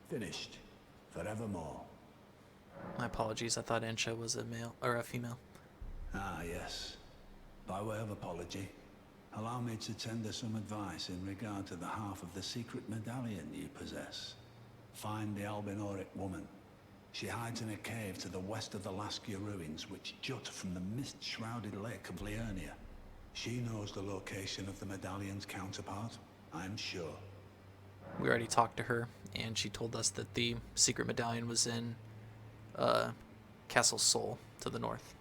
Finished. Forevermore. My apologies, I thought Ensha was a male, or a female. Ah, yes. By way of apology, allow me to tender some advice in regard to the half of the secret medallion you possess. Find the Albinoric woman. She hides in a cave to the west of the Laskia ruins, which jut from the mist-shrouded lake of Liurnia. She knows the location of the medallion's counterpart, I'm sure. We already talked to her, and she told us that the secret medallion was in Castle Sol to the north.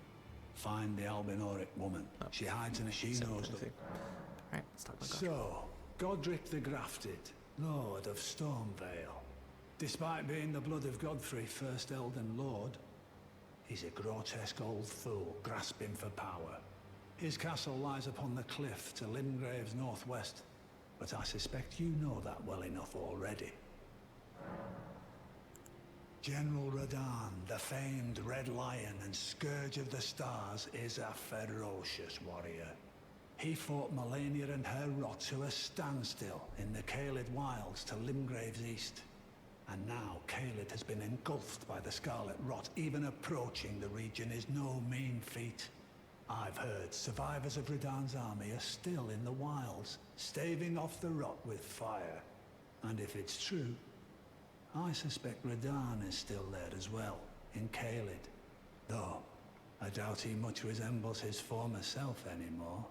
Find the Albinoric woman. Oh. She hides in a... She knows the... Alright, let's talk about Godrick. So, Godrick the Grafted, Lord of Stormveil. Despite being the blood of Godfrey, first Elden Lord, he's a grotesque old fool grasping for power. His castle lies upon the cliff to Limgrave's northwest, but I suspect you know that well enough already. General Radahn, the famed Red Lion and Scourge of the Stars, is a ferocious warrior. He fought Malenia and her rot to a standstill in the Caelid Wilds to Limgrave's east. And now Caelid has been engulfed by the Scarlet Rot. Even approaching the region is no mean feat. I've heard survivors of Radahn's army are still in the wilds, staving off the rot with fire. And if it's true, I suspect Radahn is still there as well, in Caelid. Though, I doubt he much resembles his former self anymore.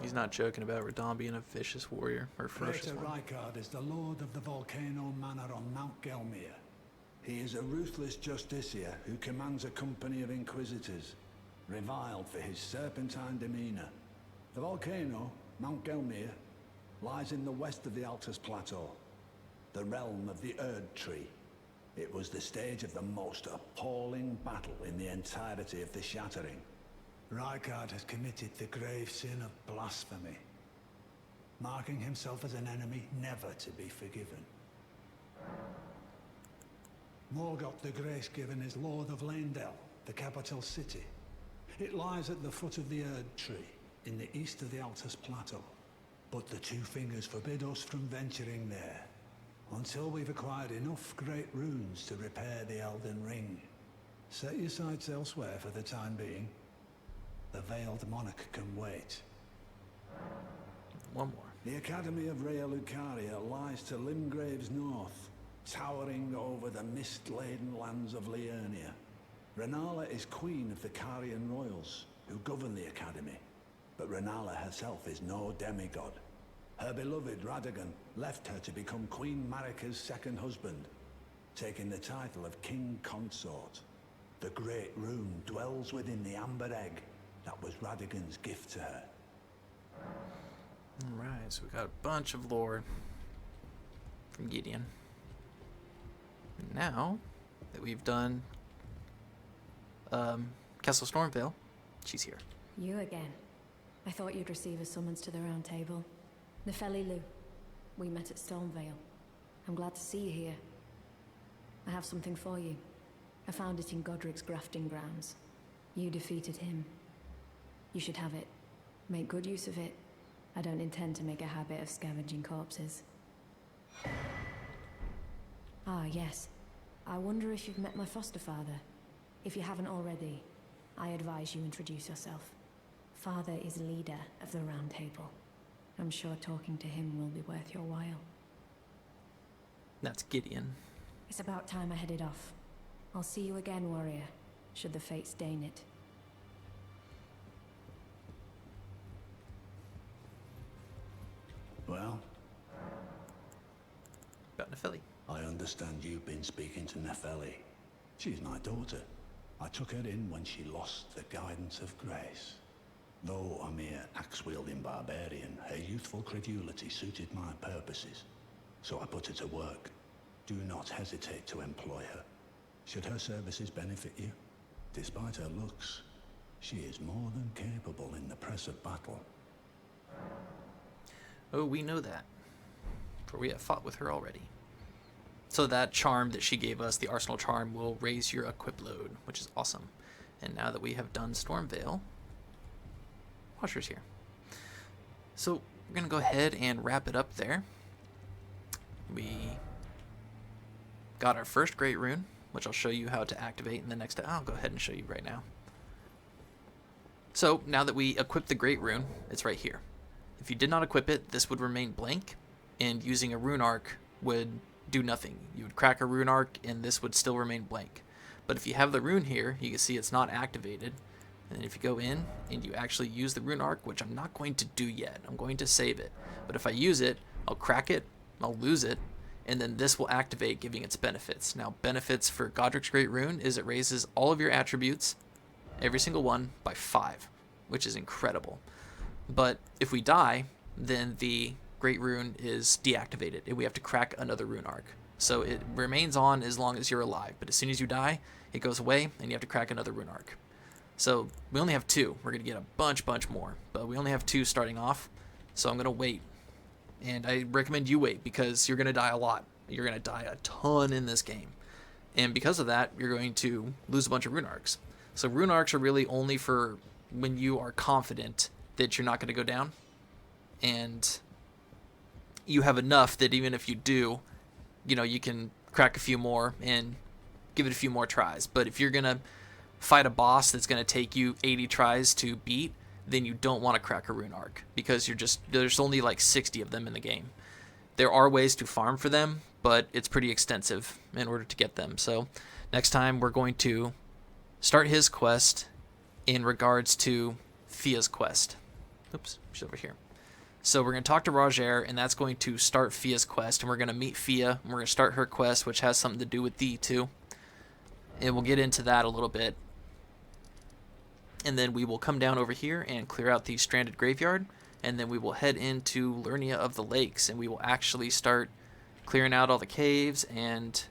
He's not joking about Radahn being a vicious warrior, or ferocious Praetor one. Rykard is the lord of the Volcano Manor on Mount Gelmir. He is a ruthless justiciar who commands a company of inquisitors, reviled for his serpentine demeanor. The volcano, Mount Gelmir, lies in the west of the Altus Plateau, the realm of the Erd Tree. It was the stage of the most appalling battle in the entirety of the Shattering. Rykard has committed the grave sin of blasphemy, marking himself as an enemy never to be forgiven. Morgott the Grace-Given is Lord of Leyndell, the capital city. It lies at the foot of the Erd Tree, in the east of the Altus Plateau. But the Two Fingers forbid us from venturing there. until we've acquired enough great runes to repair the Elden Ring. Set your sights elsewhere for the time being. The Veiled Monarch can wait. One more. The Academy of Raya Lucaria lies to Limgrave's north, towering over the mist-laden lands of Liurnia. Renala is queen of the Carian royals, who govern the Academy. But Renala herself is no demigod. Her beloved Radagon left her to become Queen Marika's second husband, taking the title of King Consort. The Great Rune dwells within the amber egg that was Radagon's gift to her. Alright, so we got a bunch of lore from Gideon. Now that we've done Castle Stormveil, she's here. You again. I thought you'd receive a summons to the round table. Nepheli Loux. We met at Stormveil. I'm glad to see you here. I have something for you. I found it in Godrick's grafting grounds. You defeated him. You should have it. Make good use of it. I don't intend to make a habit of scavenging corpses. Ah, yes. I wonder if you've met my foster father. If you haven't already, I advise you introduce yourself. Father is leader of the Round Table. I'm sure talking to him will be worth your while. That's Gideon. It's about time I headed off. I'll see you again, warrior, should the fates deign it. Well, About Nepheli. I understand you've been speaking to Nepheli. She's my daughter. I took her in when she lost the guidance of grace. Though a mere axe-wielding barbarian, her youthful credulity suited my purposes. So I put her to work. Do not hesitate to employ her. Should her services benefit you, despite her looks, she is more than capable in the press of battle. Oh, we know that, for we have fought with her already. So that charm that she gave us, the Arsenal Charm, will raise your equip load, which is awesome. And now that we have done Stormveil, Washer's here. So we're going to go ahead and wrap it up there. We got our first Great Rune, which I'll show you how to activate in the next... I'll go ahead and show you right now. So now that we equip the Great Rune, it's right here. If you did not equip it, this would remain blank, and using a rune arc would do nothing. You would crack a rune arc, and this would still remain blank. But if you have the rune here, you can see it's not activated. And then if you go in and you actually use the rune arc, which I'm not going to do yet, I'm going to save it. But if I use it, I'll crack it, I'll lose it, and then this will activate, giving its benefits. Now, benefits for Godrick's Great Rune is it raises all of your attributes, every single one, by 5, which is incredible. But if we die, then the Great Rune is deactivated, and we have to crack another rune arc. So it remains on as long as you're alive, but as soon as you die, it goes away, and you have to crack another rune arc. So we only have 2. We're going to get a bunch more, but we only have 2 starting off, so I'm going to wait. And I recommend you wait, because you're going to die a lot. You're going to die a ton in this game. And because of that, you're going to lose a bunch of rune arcs. So rune arcs are really only for when you are confident that you're not going to go down, and you have enough that even if you do, you know, you can crack a few more and give it a few more tries. But if you're going to fight a boss that's going to take you 80 tries to beat, then you don't want to crack a rune arc, because there's only like 60 of them in the game. There are ways to farm for them, but it's pretty extensive in order to get them. So next time we're going to start his quest in regards to Fia's quest. Oops, she's over here. So we're going to talk to Rogier, and that's going to start Fia's quest, and we're going to meet Fia, and we're going to start her quest, which has something to do with thee too. And we'll get into that a little bit. And then we will come down over here and clear out the stranded graveyard, and then we will head into Liurnia of the Lakes, and we will actually start clearing out all the caves and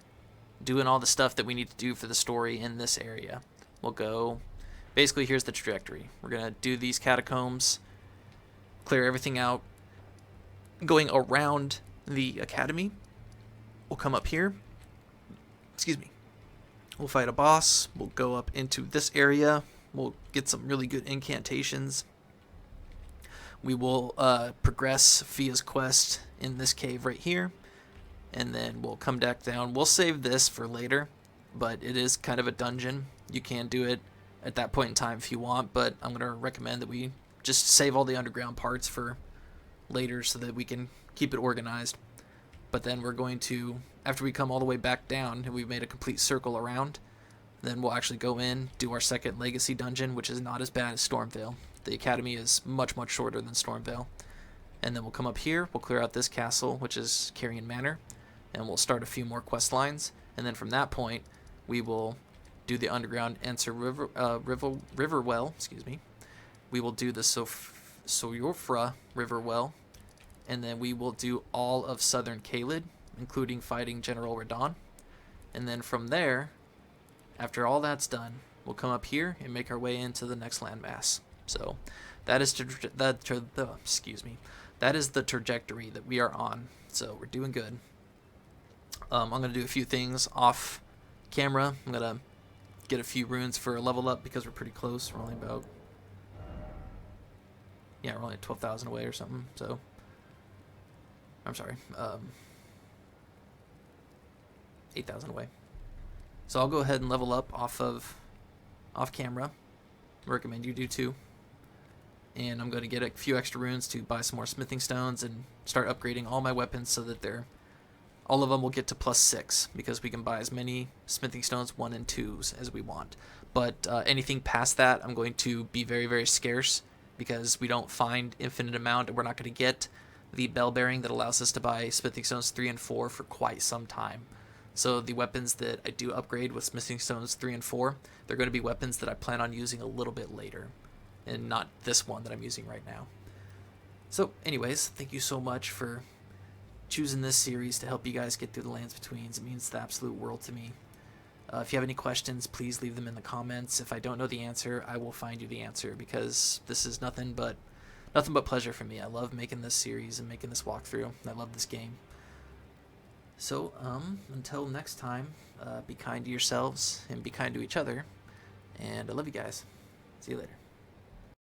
doing all the stuff that we need to do for the story in this area. We'll go... Basically, here's the trajectory. We're going to do these catacombs, clear everything out, going around the Academy. We'll come up here. Excuse me. We'll fight a boss. We'll go up into this area. We'll get some really good incantations. We will progress Fia's quest in this cave right here. and then we'll come back down. We'll save this for later, but it is kind of a dungeon. You can do it at that point in time if you want, but I'm going to recommend that we just save all the underground parts for later so that we can keep it organized. But then we're going to, after we come all the way back down and we've made a complete circle around, then we'll actually go in, do our second legacy dungeon, which is not as bad as Stormveil. The Academy is much, much shorter than Stormveil. And then we'll come up here, we'll clear out this castle, which is Carrion Manor, and we'll start a few more quest lines. And then from that point, we will do the underground Ensha River Well, excuse me. We will do the Soyorfra River Well, and then we will do all of Southern Caelid, including fighting General Radahn. And then from there, after all that's done, we'll come up here and make our way into the next landmass. So that is that is the trajectory that we are on. So we're doing good. I'm going to do a few things off camera. I'm going to get a few runes for a level up because we're pretty close. We're only about, yeah, we're only 12,000 away or something. So I'm sorry, 8,000 away. So I'll go ahead and level up off camera. I recommend you do too. And I'm going to get a few extra runes to buy some more smithing stones and start upgrading all my weapons so that all of them will get to +6, because we can buy as many smithing stones 1 and 2s as we want. But anything past that, I'm going to be very, very scarce, because we don't find infinite amount, and we're not going to get the bell bearing that allows us to buy smithing stones 3 and 4 for quite some time. So the weapons that I do upgrade with smithing stones 3 and 4, they're going to be weapons that I plan on using a little bit later, and not this one that I'm using right now. So anyways, thank you so much for choosing this series to help you guys get through the Lands Betweens. It means the absolute world to me. If you have any questions, please leave them in the comments. If I don't know the answer, I will find you the answer, because this is nothing but pleasure for me. I love making this series and making this walkthrough. I love this game. So until next time, be kind to yourselves and be kind to each other, and I love you guys. See you later.